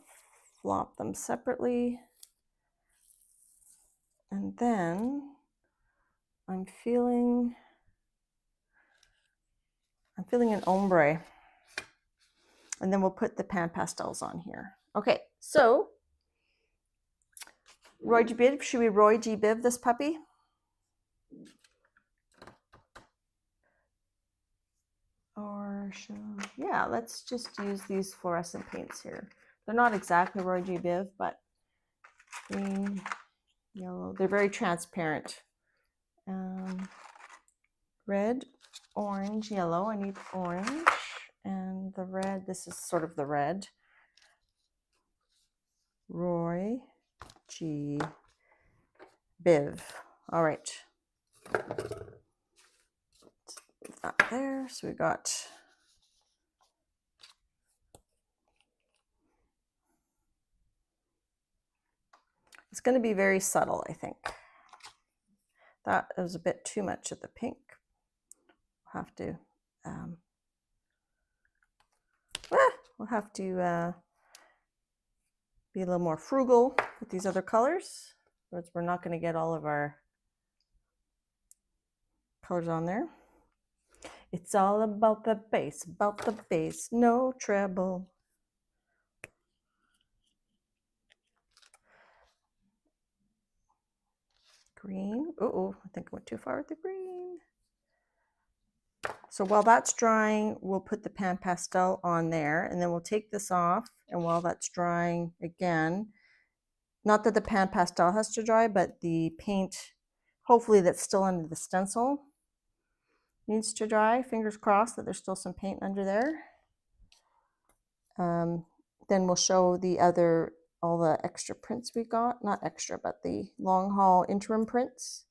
flop them separately. And then I'm feeling an ombre. And then we'll put the pan pastels on here. Okay, so Roy G. Biv, should we Roy G. Biv this puppy? Or yeah, let's just use these fluorescent paints here. They're not exactly Roy G. Biv, but green, yellow, they're very transparent. Red, orange, yellow. I need orange. And the red, this is sort of the red. Roy G. Biv. All right. Move that there. So we got it's going to be very subtle, I think. That was a bit too much of the pink. We'll have to be a little more frugal with these other colors, or we're not going to get all of our colors on there. It's all about the bass, no treble. Green. Uh-oh, I think I went too far with the green. So while that's drying, we'll put the pan pastel on there, and then we'll take this off, and while that's drying again, not that the pan pastel has to dry, but the paint, hopefully that's still under the stencil, needs to dry. Fingers crossed that there's still some paint under there. Then we'll show all the extra prints we got. Not extra, but the long haul interim prints.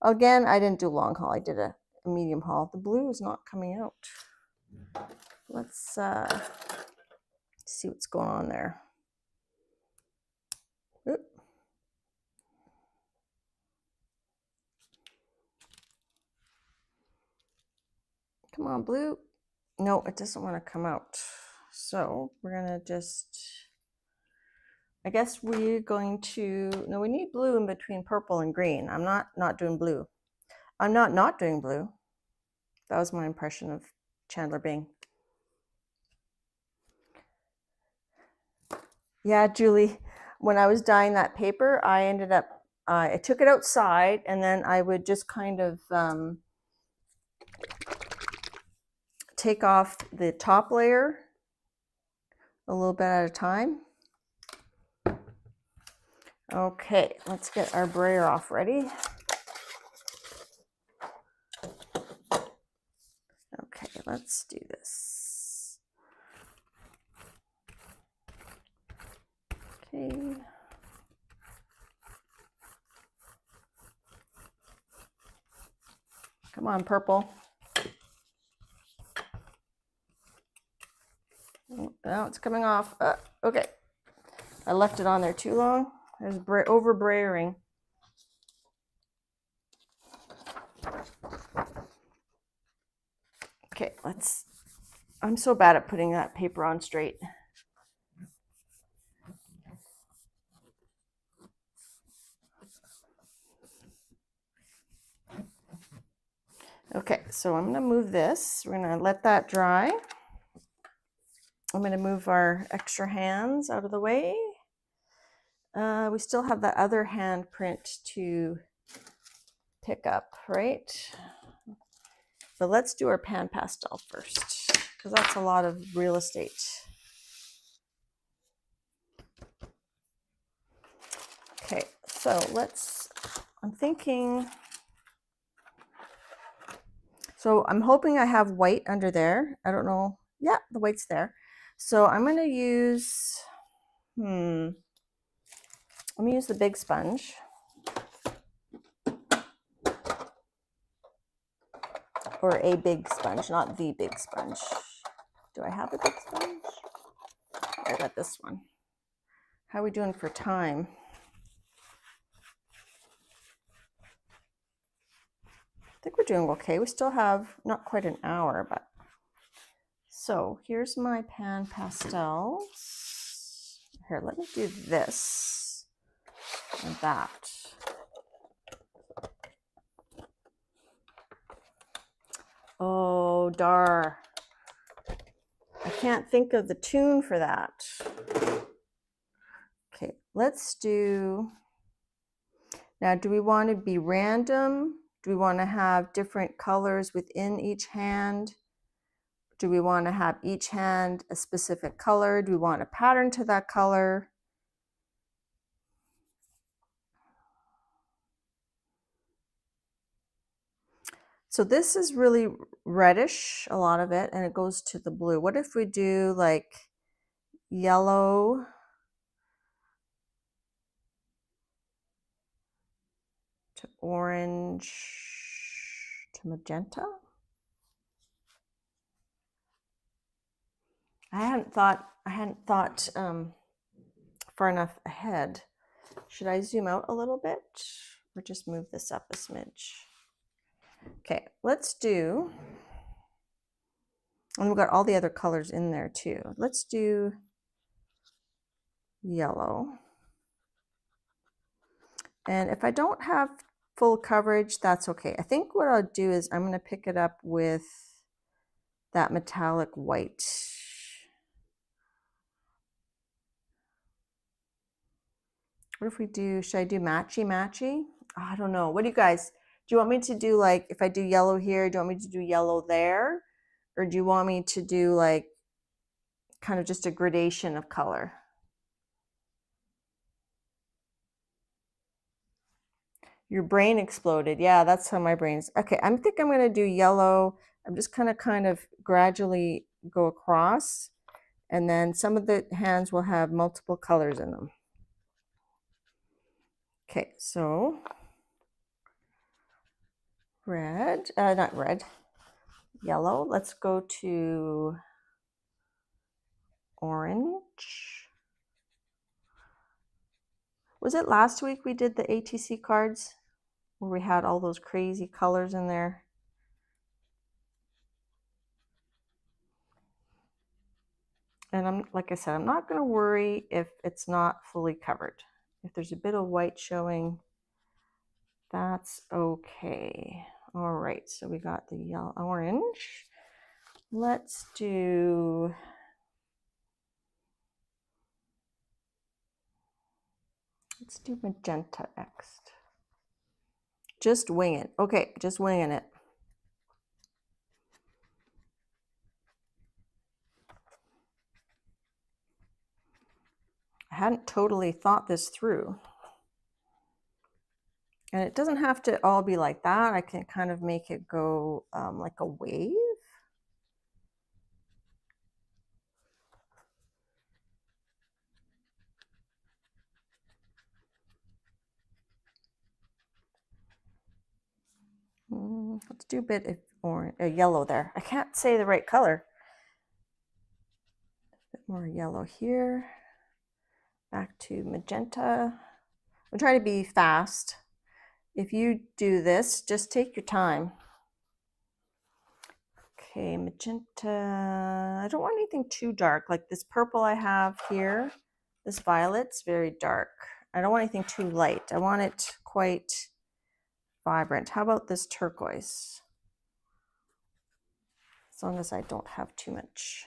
Again, I didn't do long haul. I did a medium haul. The blue is not coming out. Let's see what's going on there. Oop. Come on, blue. No, it doesn't want to come out. So we're going to just, I guess we're going to, no, we need blue in between purple and green. I'm not doing blue. I'm not doing blue. That was my impression of Chandler Bing. Yeah, Julie, when I was dyeing that paper, I ended up, I took it outside, and then I would just kind of take off the top layer a little bit at a time. Okay, let's get our brayer off ready. Okay, let's do this. Okay. Come on, purple. Oh, now it's coming off. Okay. I left it on there too long. There's over brayering. Okay, I'm so bad at putting that paper on straight. Okay, so I'm going to move this. We're going to let that dry. I'm going to move our extra hands out of the way. We still have that other hand print to pick up, right? But let's do our pan pastel first, because that's a lot of real estate. Okay, so I'm thinking, so I'm hoping I have white under there. I don't know. Yeah, the white's there. So I'm going to use, let me use the big sponge. Or a big sponge, not the big sponge. Do I have a big sponge? I got this one. How are we doing for time? think we're doing okay. We still have not quite an hour, but so here's my pan pastels. Here, let me do this and that. Oh, dar. I can't think of the tune for that. Okay, let's do, now do we want to be random? Do we want to have different colors within each hand? Do we want to have each hand a specific color? Do we want a pattern to that color? So this is really reddish, a lot of it, and it goes to the blue. What if we do like yellow to orange to magenta? I hadn't thought far enough ahead. Should I zoom out a little bit or just move this up a smidge? Okay, let's do, and we've got all the other colors in there too. Let's do yellow. And if I don't have full coverage, that's okay. I think what I'll do is I'm going to pick it up with that metallic white. What if we do, should I do matchy? I don't know. What do you guys, do you want me to do like, if I do yellow here, do you want me to do yellow there? Or do you want me to do like kind of just a gradation of color? Your brain exploded. Yeah, that's how my brain's. Okay, I think I'm going to do yellow. I'm just kind of gradually go across. And then some of the hands will have multiple colors in them. Okay, so red, not red, yellow. Let's go to orange. Was it last week we did the ATC cards where we had all those crazy colors in there? And I'm, like I said, I'm not going to worry if it's not fully covered. If there's a bit of white showing, that's okay. All right, so we got the yellow, orange. Let's do magenta next. Just wing it. Okay, just winging it. I hadn't totally thought this through. And it doesn't have to all be like that. I can kind of make it go like a wave. Let's do a bit of orange, yellow there. I can't say the right color. A bit more yellow here. Back to magenta. I'm trying to be fast. If you do this, just take your time. Okay, magenta. I don't want anything too dark. Like this purple I have here, this violet's very dark. I don't want anything too light. I want it quite vibrant. How about this turquoise? As long as I don't have too much.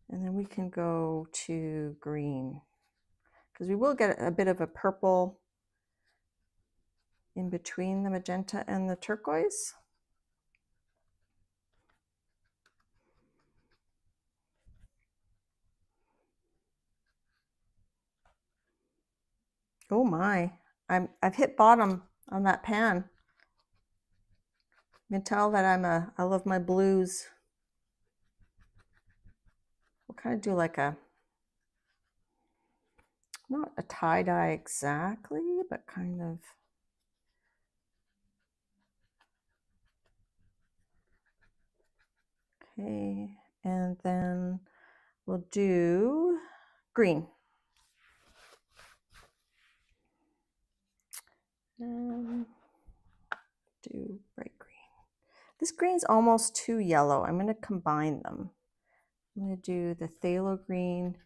And then we can go to green, because we will get a bit of a purple in between the magenta and the turquoise. Oh my, I've hit bottom on that pan. You can tell that I love my blues. We'll kind of do like a, not a tie-dye exactly, but kind of. Okay, and then we'll do green. do bright green. This green's almost too yellow. I'm going to combine them. I'm going to do the phthalo green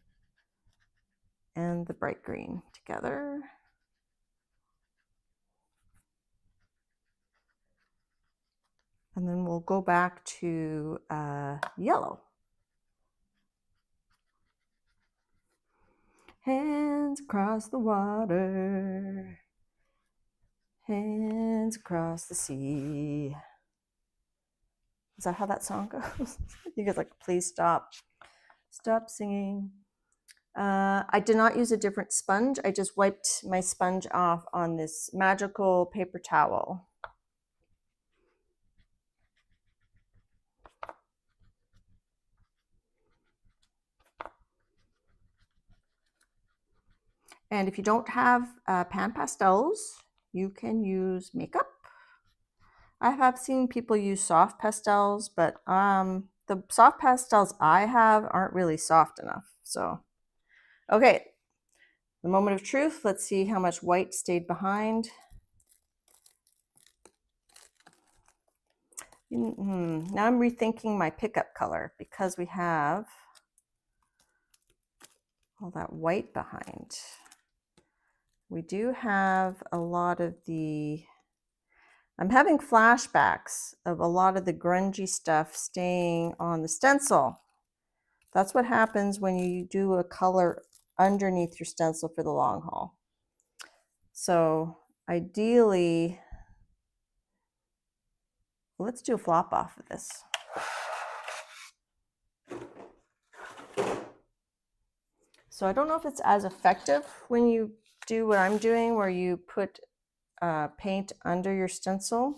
and the bright green together. And then we'll go back to yellow. Hands across the water, hands across the sea. Is that how that song goes? You guys like, please stop singing. I did not use a different sponge. I just wiped my sponge off on this magical paper towel. And if you don't have pan pastels, you can use makeup. I have seen people use soft pastels, but the soft pastels I have aren't really soft enough. So, okay, the moment of truth. Let's see how much white stayed behind. Now I'm rethinking my pickup color because we have all that white behind. We do have a lot of the, I'm having flashbacks of a lot of the grungy stuff staying on the stencil. That's what happens when you do a color underneath your stencil for the long haul. So ideally, let's do a flop off of this. So I don't know if it's as effective when you do what I'm doing, where you put paint under your stencil,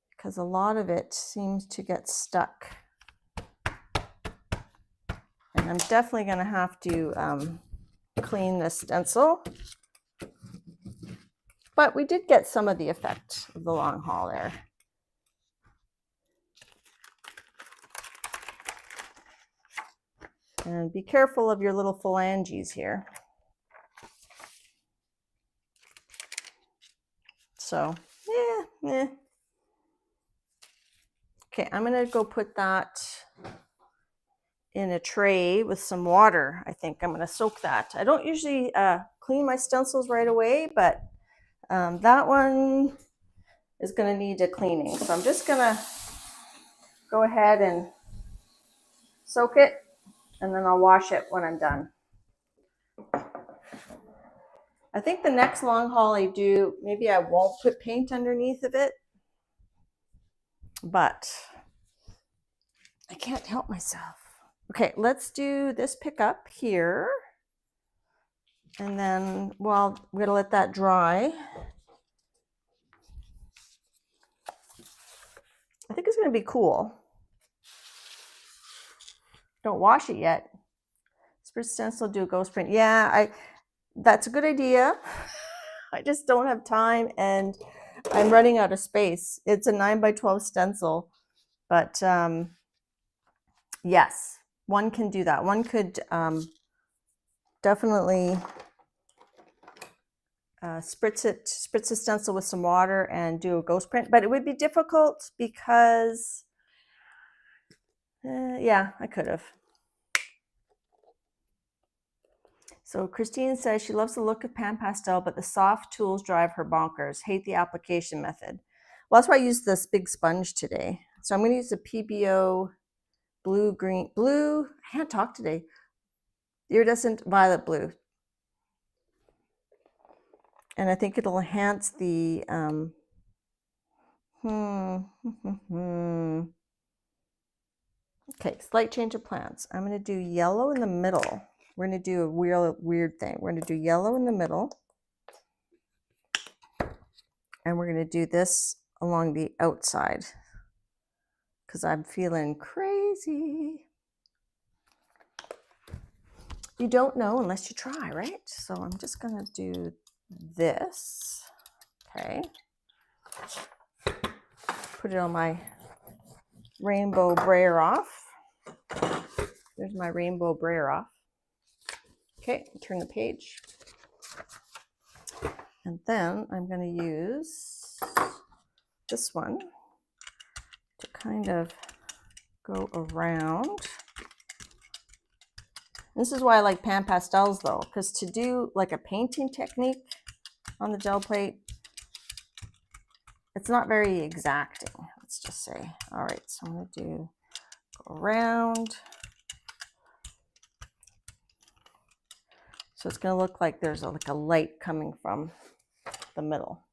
because a lot of it seems to get stuck. And I'm definitely going to have to clean this stencil. But we did get some of the effect of the long haul there. And be careful of your little phalanges here. So, yeah. Okay, I'm gonna go put that in a tray with some water. I think I'm gonna soak that. I don't usually clean my stencils right away, but that one is gonna need a cleaning. So I'm just gonna go ahead and soak it, and then I'll wash it when I'm done. I think the next long haul I do, maybe I won't put paint underneath of it, but I can't help myself. Okay, let's do this pickup here. And then, well, we're gonna let that dry. I think it's gonna be cool. Don't wash it yet. Spritz stencil, do a ghost print. Yeah, that's a good idea. I just don't have time and I'm running out of space. It's a 9x12 stencil, but yes, one can do that. One could definitely spritz the stencil with some water and do a ghost print, but it would be difficult because, yeah, I could have. So Christine says she loves the look of pan pastel, but the soft tools drive her bonkers. Hate the application method. Well, that's why I used this big sponge today. So I'm going to use the PBO blue. I can't talk today. Iridescent violet blue. And I think it'll enhance the, Okay, slight change of plans. I'm going to do yellow in the middle. We're going to do a weird thing. We're going to do yellow in the middle. And we're going to do this along the outside because I'm feeling crazy. You don't know unless you try, right? So I'm just going to do this. Okay. Put it on my rainbow brayer off. There's my rainbow brayer off. Okay, turn the page. And then I'm going to use this one to kind of go around. This is why I like pan pastels though, because to do like a painting technique on the gel plate, it's not very exacting, let's just say. All right, so I'm going to go around. So it's going to look like there's like a light coming from the middle.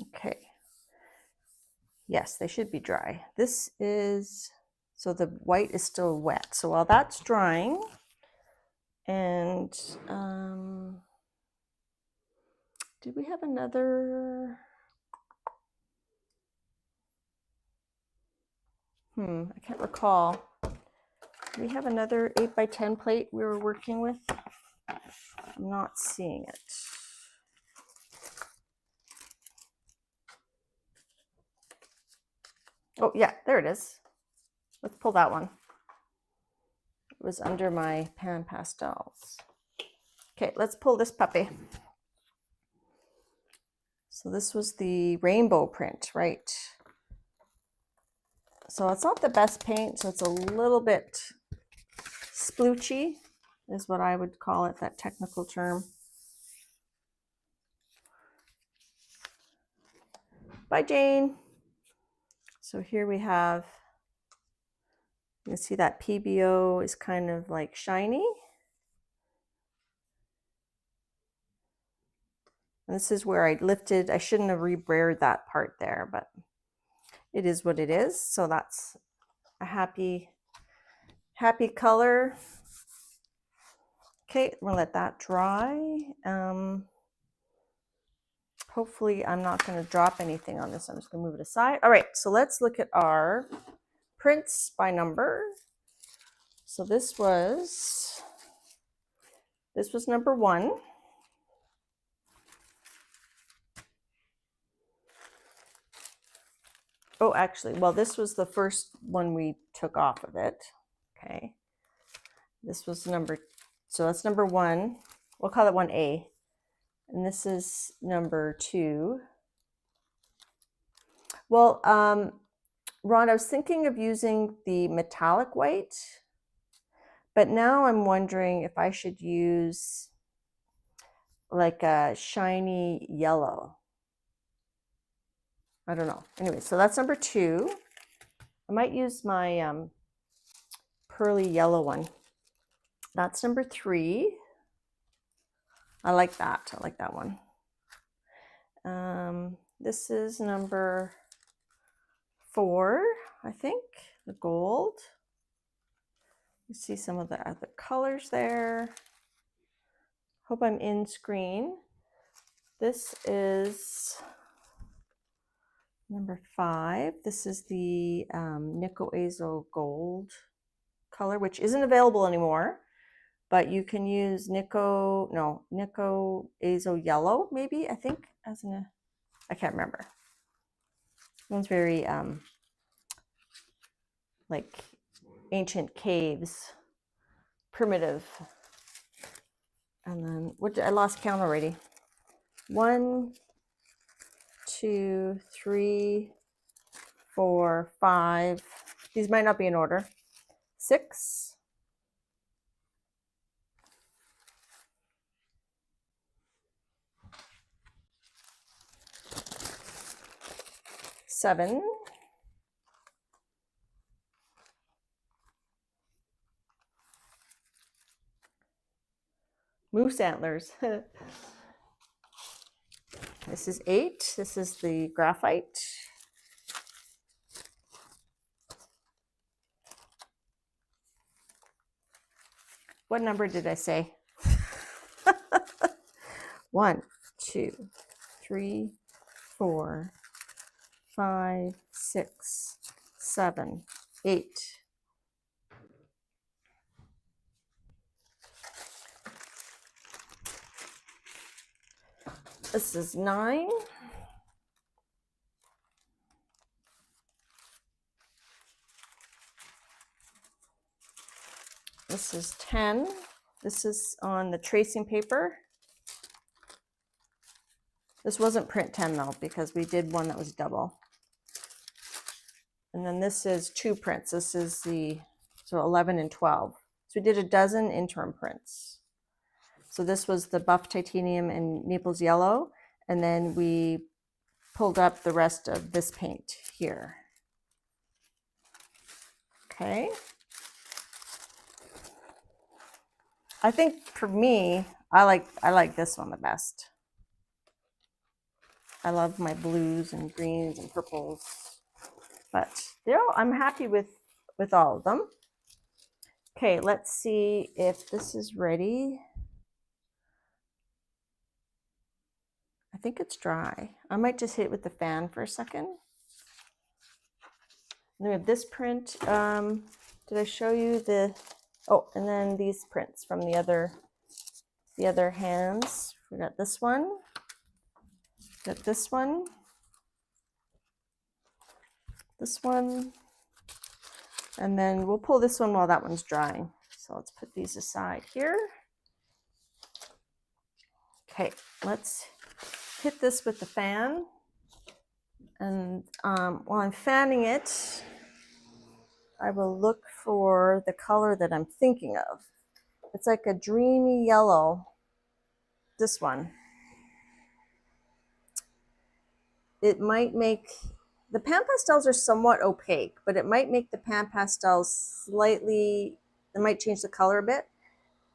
Okay. Yes, they should be dry. This is, so the white is still wet. So while that's drying, and did we have another? I can't recall. Do we have another 8x10 plate we were working with? I'm not seeing it. Oh yeah, there it is. Let's pull that one. It was under my pan pastels. Okay, let's pull this puppy. So this was the rainbow print, right? So it's not the best paint, so it's a little bit sploochy, is what I would call it, that technical term. Bye, Jane. So here we have, you can see that PBO is kind of like shiny. And this is where I lifted, I shouldn't have rebrared that part there, but it is what it is. So that's a happy color. Okay, we're gonna let that dry. Hopefully I'm not gonna drop anything on this. I'm just gonna move it aside. All right, so let's look at our prints by number. So this was number 1. Oh, actually, well, this was the first one we took off of it. Okay. This was so that's number 1. We'll call it 1A. And this is number 2. Well, Ron, I was thinking of using the metallic white, but now I'm wondering if I should use like a shiny yellow. I don't know. Anyway, so that's number 2. I might use my pearly yellow one. That's number 3. I like that. I like that one. This is number 4, I think, the gold. You see some of the other colors there. Hope I'm in screen. This is number 5. This is the Nico Azo gold color, which isn't available anymore, but you can use Nico Azo yellow, maybe, I think, I can't remember. One's very like ancient caves, primitive. And then I lost count already. 1, 2, 3, 4, 5. These might not be in order. 6. 7. 'Moose antlers. This is 8. This is the graphite. What number did I say? 1, 2, 3, 4, 5, 6, 7, 8. This is 9. This is 10. This is on the tracing paper. This wasn't print 10 though, because we did one that was double. And then this is 2 prints. This is so 11 and 12. So we did a dozen interim prints. So this was the buff titanium and Naples yellow. And then we pulled up the rest of this paint here. Okay. I think for me, I like this one the best. I love my blues and greens and purples, but I'm happy with all of them. Okay, let's see if this is ready. I think it's dry. I might just hit it with the fan for a second. And then we have this print. Did I show you the? Oh, and then these prints from the other hands. We got this one. Got this one. This one. And then we'll pull this one while that one's drying. So let's put these aside here. Okay, let's hit this with the fan. And while I'm fanning it, I will look for the color that I'm thinking of. It's like a dreamy yellow. This one. It might make, the pan pastels are somewhat opaque, but it might make the pan pastels slightly, it might change the color a bit.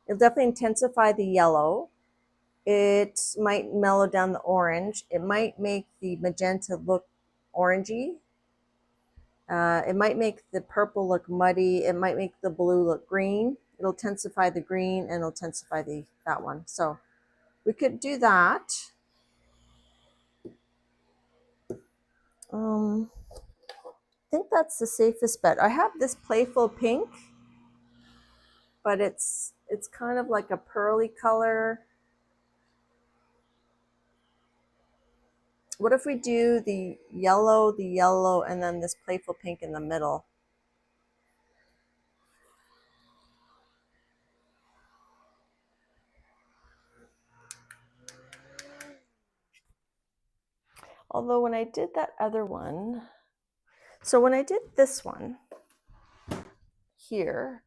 It'll definitely intensify the yellow. It might mellow down the orange. It might make the magenta look orangey. It might make the purple look muddy. It might make the blue look green. It'll intensify the green and it'll intensify that one. So we could do that. I think that's the safest bet. I have this playful pink, but it's kind of like a pearly color. What if we do the yellow, and then this playful pink in the middle? Although when I did that other one, so when I did this one here,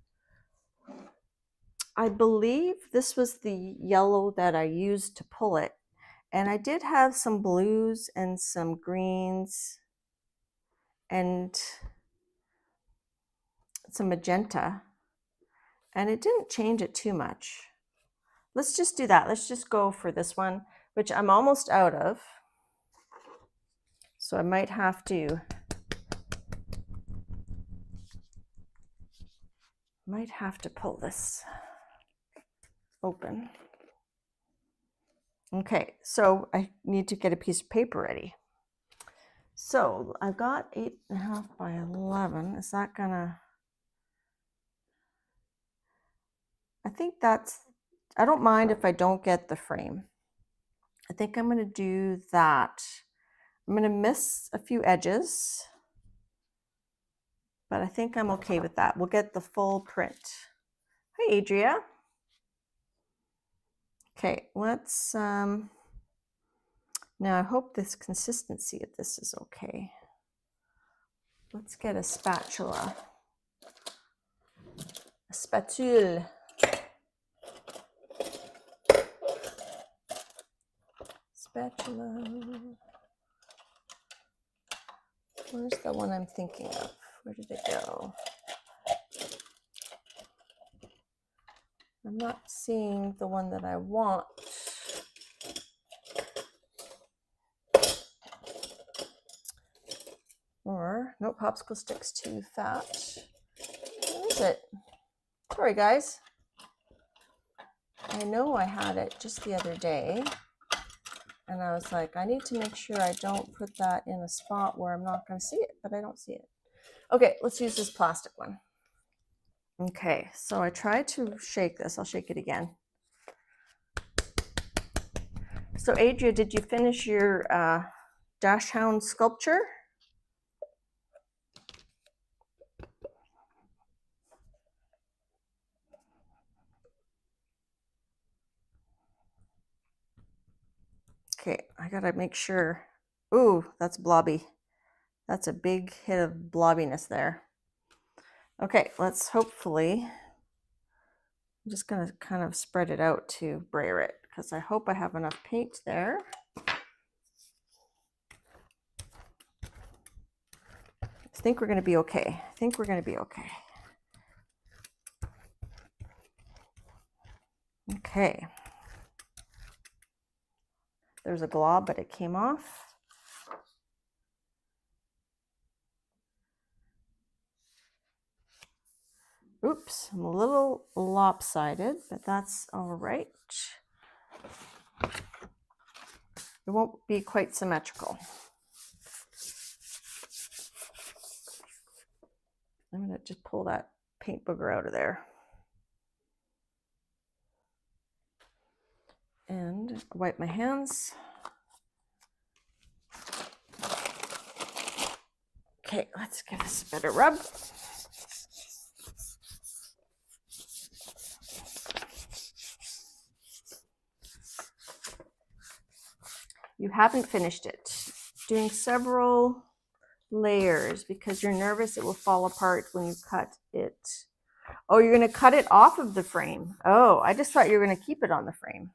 I believe this was the yellow that I used to pull it. And I did have some blues and some greens and some magenta. And it didn't change it too much. Let's just do that. Let's just go for this one, which I'm almost out of. So I might have to pull this open. Okay, so I need to get a piece of paper ready. So I've got 8.5 by 11. Is that gonna? I think that's, I don't mind if I don't get the frame. I think I'm gonna do that. I'm gonna miss a few edges, but I think I'm okay with that. We'll get the full print. Hi, Adria. Okay, let's, now I hope this consistency of this is okay. Let's get a spatula. A spatule. Spatula. Where's the one I'm thinking of? Where did it go? I'm not seeing the one that I want. Or, no, popsicle stick's too fat. Where is it? Sorry, guys. I know I had it just the other day. And I was like, I need to make sure I don't put that in a spot where I'm not going to see it, but I don't see it. Okay, let's use this plastic one. Okay, so I tried to shake this. I'll shake it again. So Adria, did you finish your dachshund sculpture? Okay, I gotta make sure. Ooh, that's blobby. That's a big hit of blobbiness there. Okay, let's hopefully, I'm just gonna kind of spread it out to brayer it because I hope I have enough paint there. I think we're gonna be okay. I think we're gonna be okay. Okay. There's a glob, but it came off. Oops, I'm a little lopsided, but that's all right. It won't be quite symmetrical. I'm gonna just pull that paint booger out of there. And wipe my hands. Okay, let's give this a better rub. You haven't finished it. Doing several layers because you're nervous it will fall apart when you cut it. Oh, you're going to cut it off of the frame. Oh, I just thought you were going to keep it on the frame.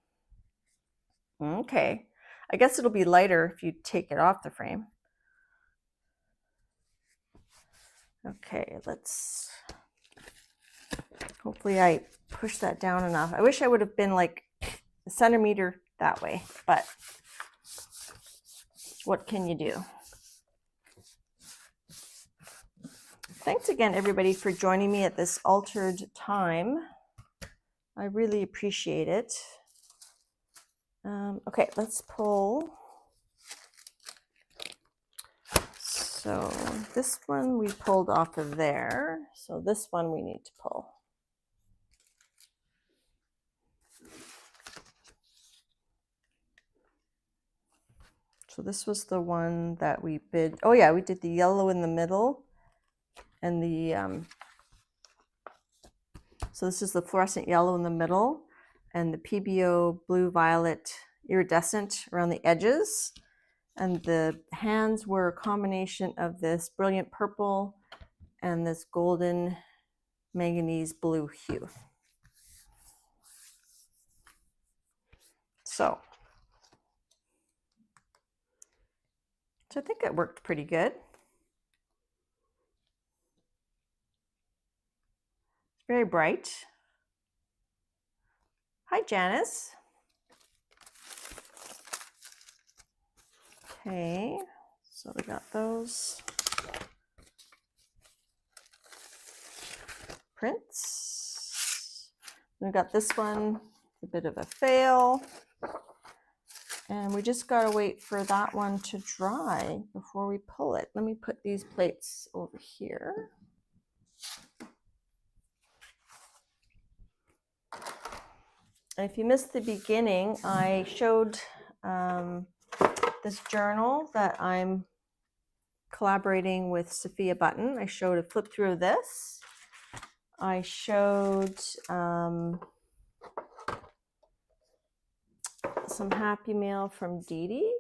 Okay. I guess it'll be lighter if you take it off the frame. Okay, let's, hopefully I push that down enough. I wish I would have been like a centimeter that way, but what can you do? Thanks again, everybody, for joining me at this altered time. I really appreciate it. Okay, let's pull. So this one we pulled off of there. So this one we need to pull. So this was the one that we bid. Oh yeah, we did the yellow in the middle and the, so this is the fluorescent yellow in the middle and the PBO blue violet iridescent around the edges. And the hands were a combination of this brilliant purple and this golden manganese blue hue. So I think it worked pretty good. It's very bright. Hi, Janice. Okay, so we got those prints. We got this one, a bit of a fail. And we just gotta wait for that one to dry before we pull it. Let me put these plates over here. And if you missed the beginning, I showed this journal that I'm collaborating with Sophia Button. I showed a flip through of this. I showed some Happy Mail from Dee Dee.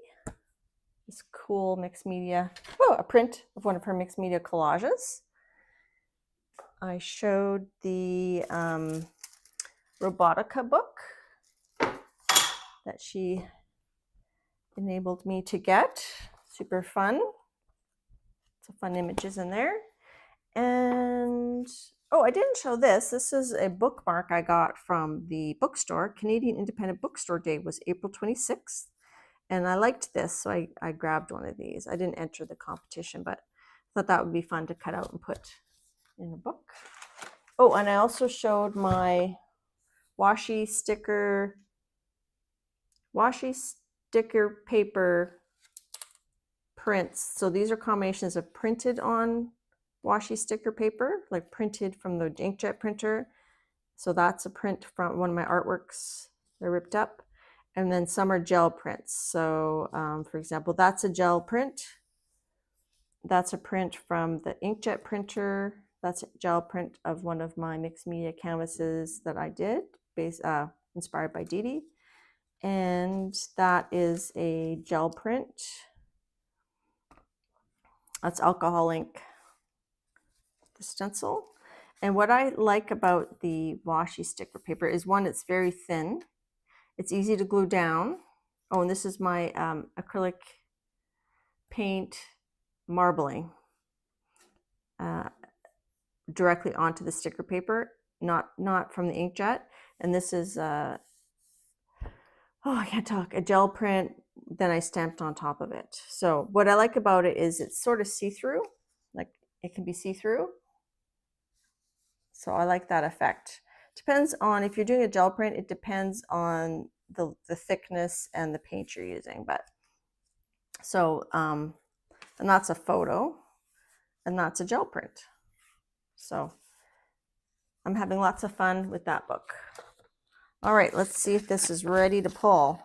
This cool mixed media, a print of one of her mixed media collages. I showed the Robotica book that she enabled me to get. Super fun. Some fun images in there. And oh, I didn't show this. This is a bookmark I got from the bookstore. Canadian Independent Bookstore Day was April 26th. And I liked this, so I grabbed one of these. I didn't enter the competition, but I thought that would be fun to cut out and put in a book. Oh, and I also showed my washi sticker paper prints. So these are combinations of printed on washi sticker paper, like printed from the inkjet printer. So that's a print from one of my artworks. They're ripped up. And then some are gel prints. So for example, that's a gel print. That's a print from the inkjet printer. That's a gel print of one of my mixed media canvases that I did, inspired by Dee Dee. And that is a gel print. That's alcohol ink, the stencil. And what I like about the washi sticker paper is, one, it's very thin. It's easy to glue down. Oh, and this is my acrylic paint marbling directly onto the sticker paper, not from the inkjet. And this is I can't talk, a gel print, then I stamped on top of it. So what I like about it is it's sort of see-through, like it can be see-through. So I like that effect. Depends on, if you're doing a gel print, it depends on the thickness and the paint you're using. But so, and that's a photo, and that's a gel print. So I'm having lots of fun with that book. All right, let's see if this is ready to pull.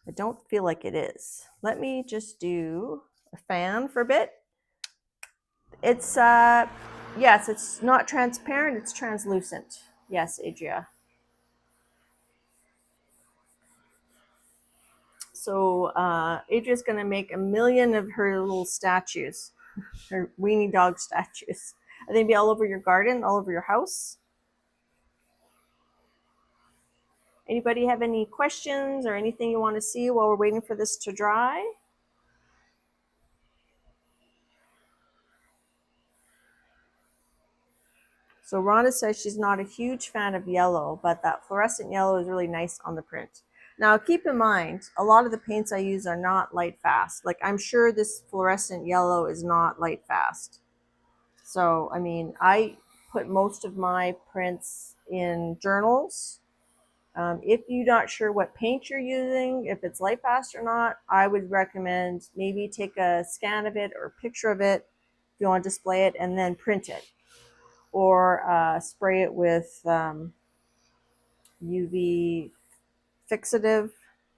I don't feel like it is. Let me just do a fan for a bit. It's, yes, it's not transparent, it's translucent. Yes, Adria. So Adria's gonna make 1 million of her little statues, her weenie dog statues. Are they gonna be all over your garden, all over your house? Anybody have any questions or anything you want to see while we're waiting for this to dry? So Rhonda says she's not a huge fan of yellow, but that fluorescent yellow is really nice on the print. Now keep in mind, a lot of the paints I use are not light fast. Like I'm sure this fluorescent yellow is not light fast. So, I mean, I put most of my prints in journals. If you're not sure what paint you're using, if it's light fast or not, I would recommend maybe take a scan of it or a picture of it if you want to display it, and then print it. Or spray it with UV fixative.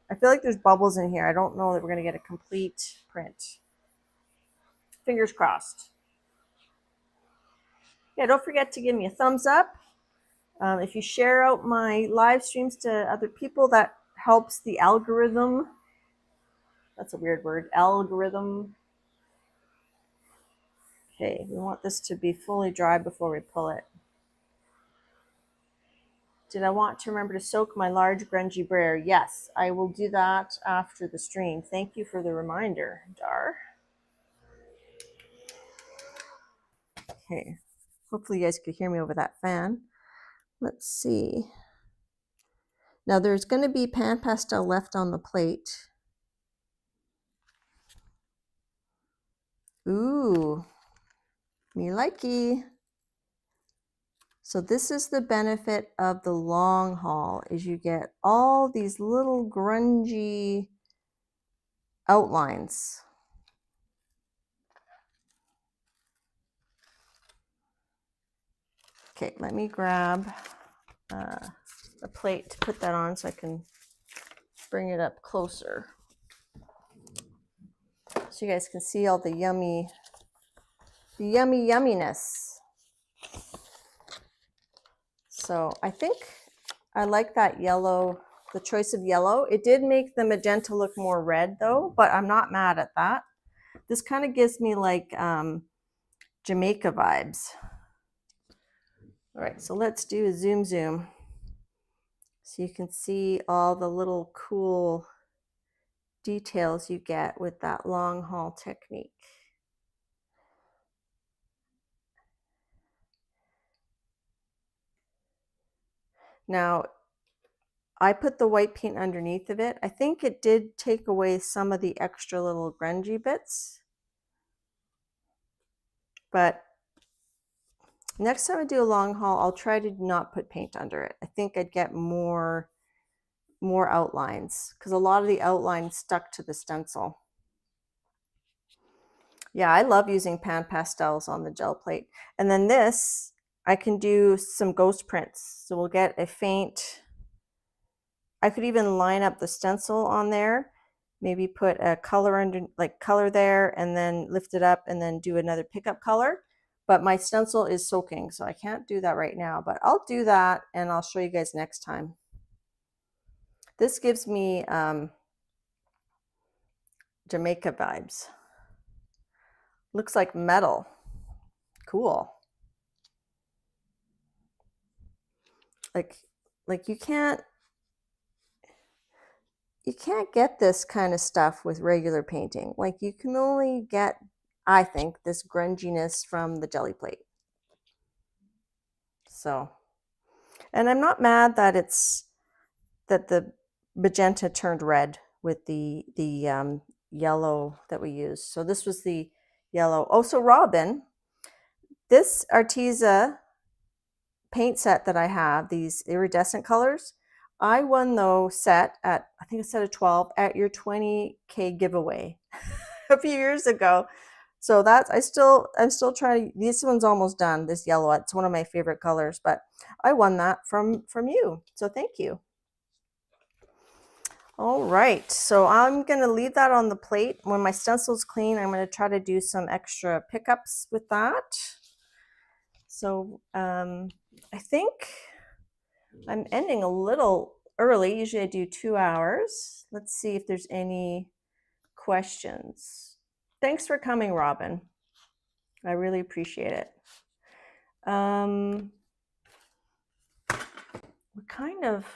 I feel like there's bubbles in here. I don't know that we're going to get a complete print. Fingers crossed. Yeah, don't forget to give me a thumbs up. If you share out my live streams to other people, that helps the algorithm. That's a weird word, algorithm. Okay, we want this to be fully dry before we pull it. Did I want to remember to soak my large grungy brayer? Yes, I will do that after the stream. Thank you for the reminder, Dar. Okay, hopefully you guys could hear me over that fan. Let's see. Now there's going to be pan pastel left on the plate. Ooh, me likey. So this is the benefit of the long haul, is you get all these little grungy outlines. Okay, let me grab a plate to put that on so I can bring it up closer, so you guys can see all the yumminess. So I think I like that yellow, the choice of yellow. It did make the magenta look more red though, but I'm not mad at that. This kind of gives me like Jamaica vibes. All right, so let's do a zoom so you can see all the little cool details you get with that long haul technique. Now, I put the white paint underneath of it. I think it did take away some of the extra little grungy bits. But next time I do a long haul, I'll try to not put paint under it. I think I'd get more outlines, because a lot of the outlines stuck to the stencil. Yeah, I love using pan pastels on the gel plate. And then this, I can do some ghost prints. So we'll get a faint, I could even line up the stencil on there, maybe put a color under, like color there, and then lift it up and then do another pickup color. But my stencil is soaking, so I can't do that right now, but I'll do that and I'll show you guys next time. This gives me Jamaica vibes. Looks like metal. Cool. Like you can't get this kind of stuff with regular painting. Like you can only get, I think, this grunginess from the jelly plate. So, and I'm not mad that the magenta turned red with the yellow that we used. So this was the yellow. Oh, so Robin, this Arteza paint set that I have, these iridescent colors, I won those set at, I think a set of 12 at your 20K giveaway a few years ago. So that's, I'm still trying, this one's almost done, this yellow, it's one of my favorite colors, but I won that from you. So thank you. All right, so I'm gonna leave that on the plate. When my stencil's clean, I'm gonna try to do some extra pickups with that. So I think I'm ending a little early. Usually I do 2 hours. Let's see if there's any questions. Thanks for coming, Robin. I really appreciate it. We kind of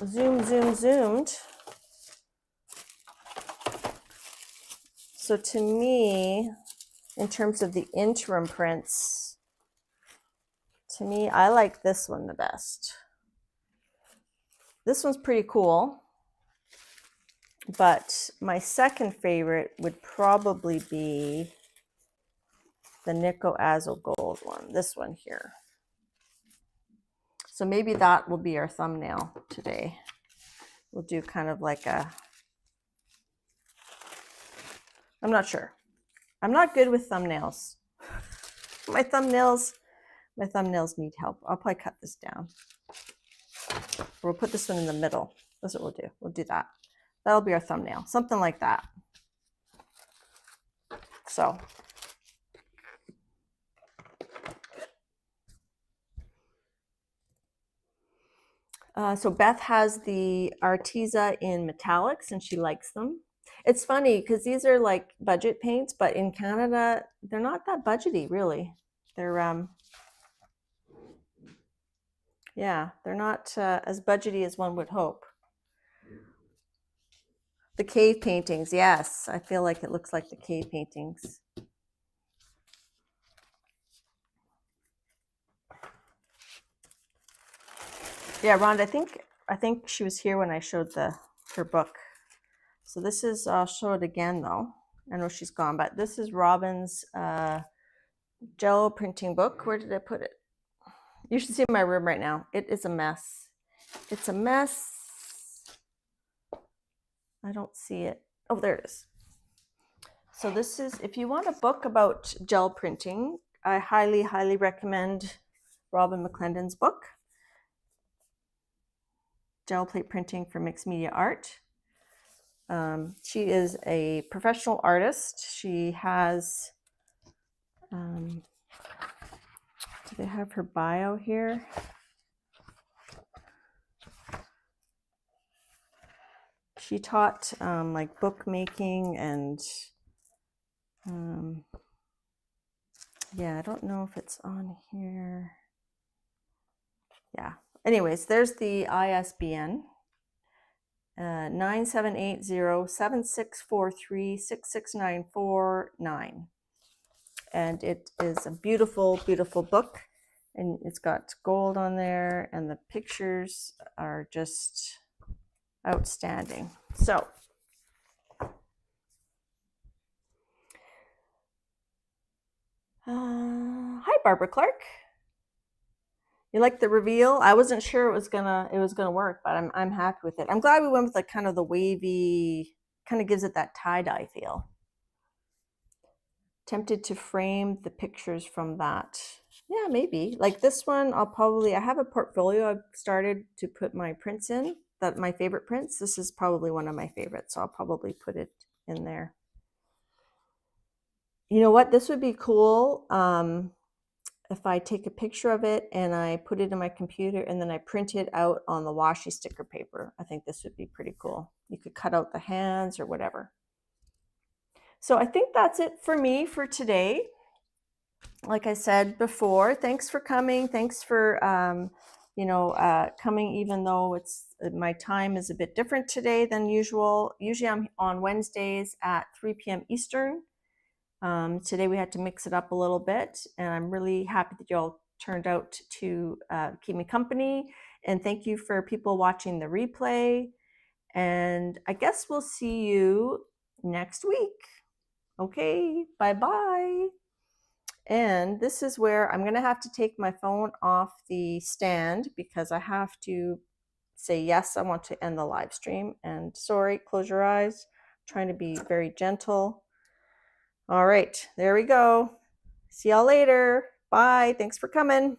zoomed. So to me, in terms of the interim prints, to me, I like this one the best. This one's pretty cool, but my second favorite would probably be the Nico Azo Gold one, this one here. So maybe that will be our thumbnail today. We'll do kind of like a, I'm not sure. I'm not good with thumbnails. My thumbnails need help. I'll probably cut this down. We'll put this one in the middle. That's what we'll do. We'll do that. That'll be our thumbnail, something like that. So. So Beth has the Arteza in metallics and she likes them. It's funny because these are like budget paints, but in Canada, they're not that budgety really. They're, yeah, they're not as budgety as one would hope. The cave paintings, yes. I feel like it looks like the cave paintings. Yeah, Rhonda, I think she was here when I showed her book. So this is, I'll show it again though. I know she's gone, but this is Robin's gel printing book. Where did I put it? You should see my room right now. It is a mess. It's a mess. I don't see it. Oh, there it is. So this is, if you want a book about gel printing, I highly, highly recommend Robin McClendon's book, Gel Plate Printing for Mixed Media Art. She is a professional artist. She has, do they have her bio here? She taught like bookmaking and yeah, I don't know if it's on here. Yeah. Anyways, there's the ISBN. 9780-7643-66949. And it is a beautiful, beautiful book. And it's got gold on there, and the pictures are just outstanding. So, hi, Barbara Clark. You like the reveal? I wasn't sure it was gonna work, but I'm happy with it. I'm glad we went with like kind of the wavy, kind of gives it that tie-dye feel. Tempted to frame the pictures from that. Yeah, maybe. Like this one, I have a portfolio I've started to put my prints in, that my favorite prints. This is probably one of my favorites, so I'll probably put it in there. You know what? This would be cool if I take a picture of it and I put it in my computer and then I print it out on the washi sticker paper. I think this would be pretty cool. You could cut out the hands or whatever. So I think that's it for me for today. Like I said before, thanks for coming. Thanks for coming, even though it's my time is a bit different today than usual. Usually I'm on Wednesdays at 3 p.m. Eastern. Today we had to mix it up a little bit, and I'm really happy that y'all turned out to keep me company. And thank you for people watching the replay. And I guess we'll see you next week. Okay, bye-bye. And this is where I'm going to have to take my phone off the stand because I have to say, yes, I want to end the live stream. And sorry, close your eyes. I'm trying to be very gentle. All right, there we go. See y'all later. Bye. Thanks for coming.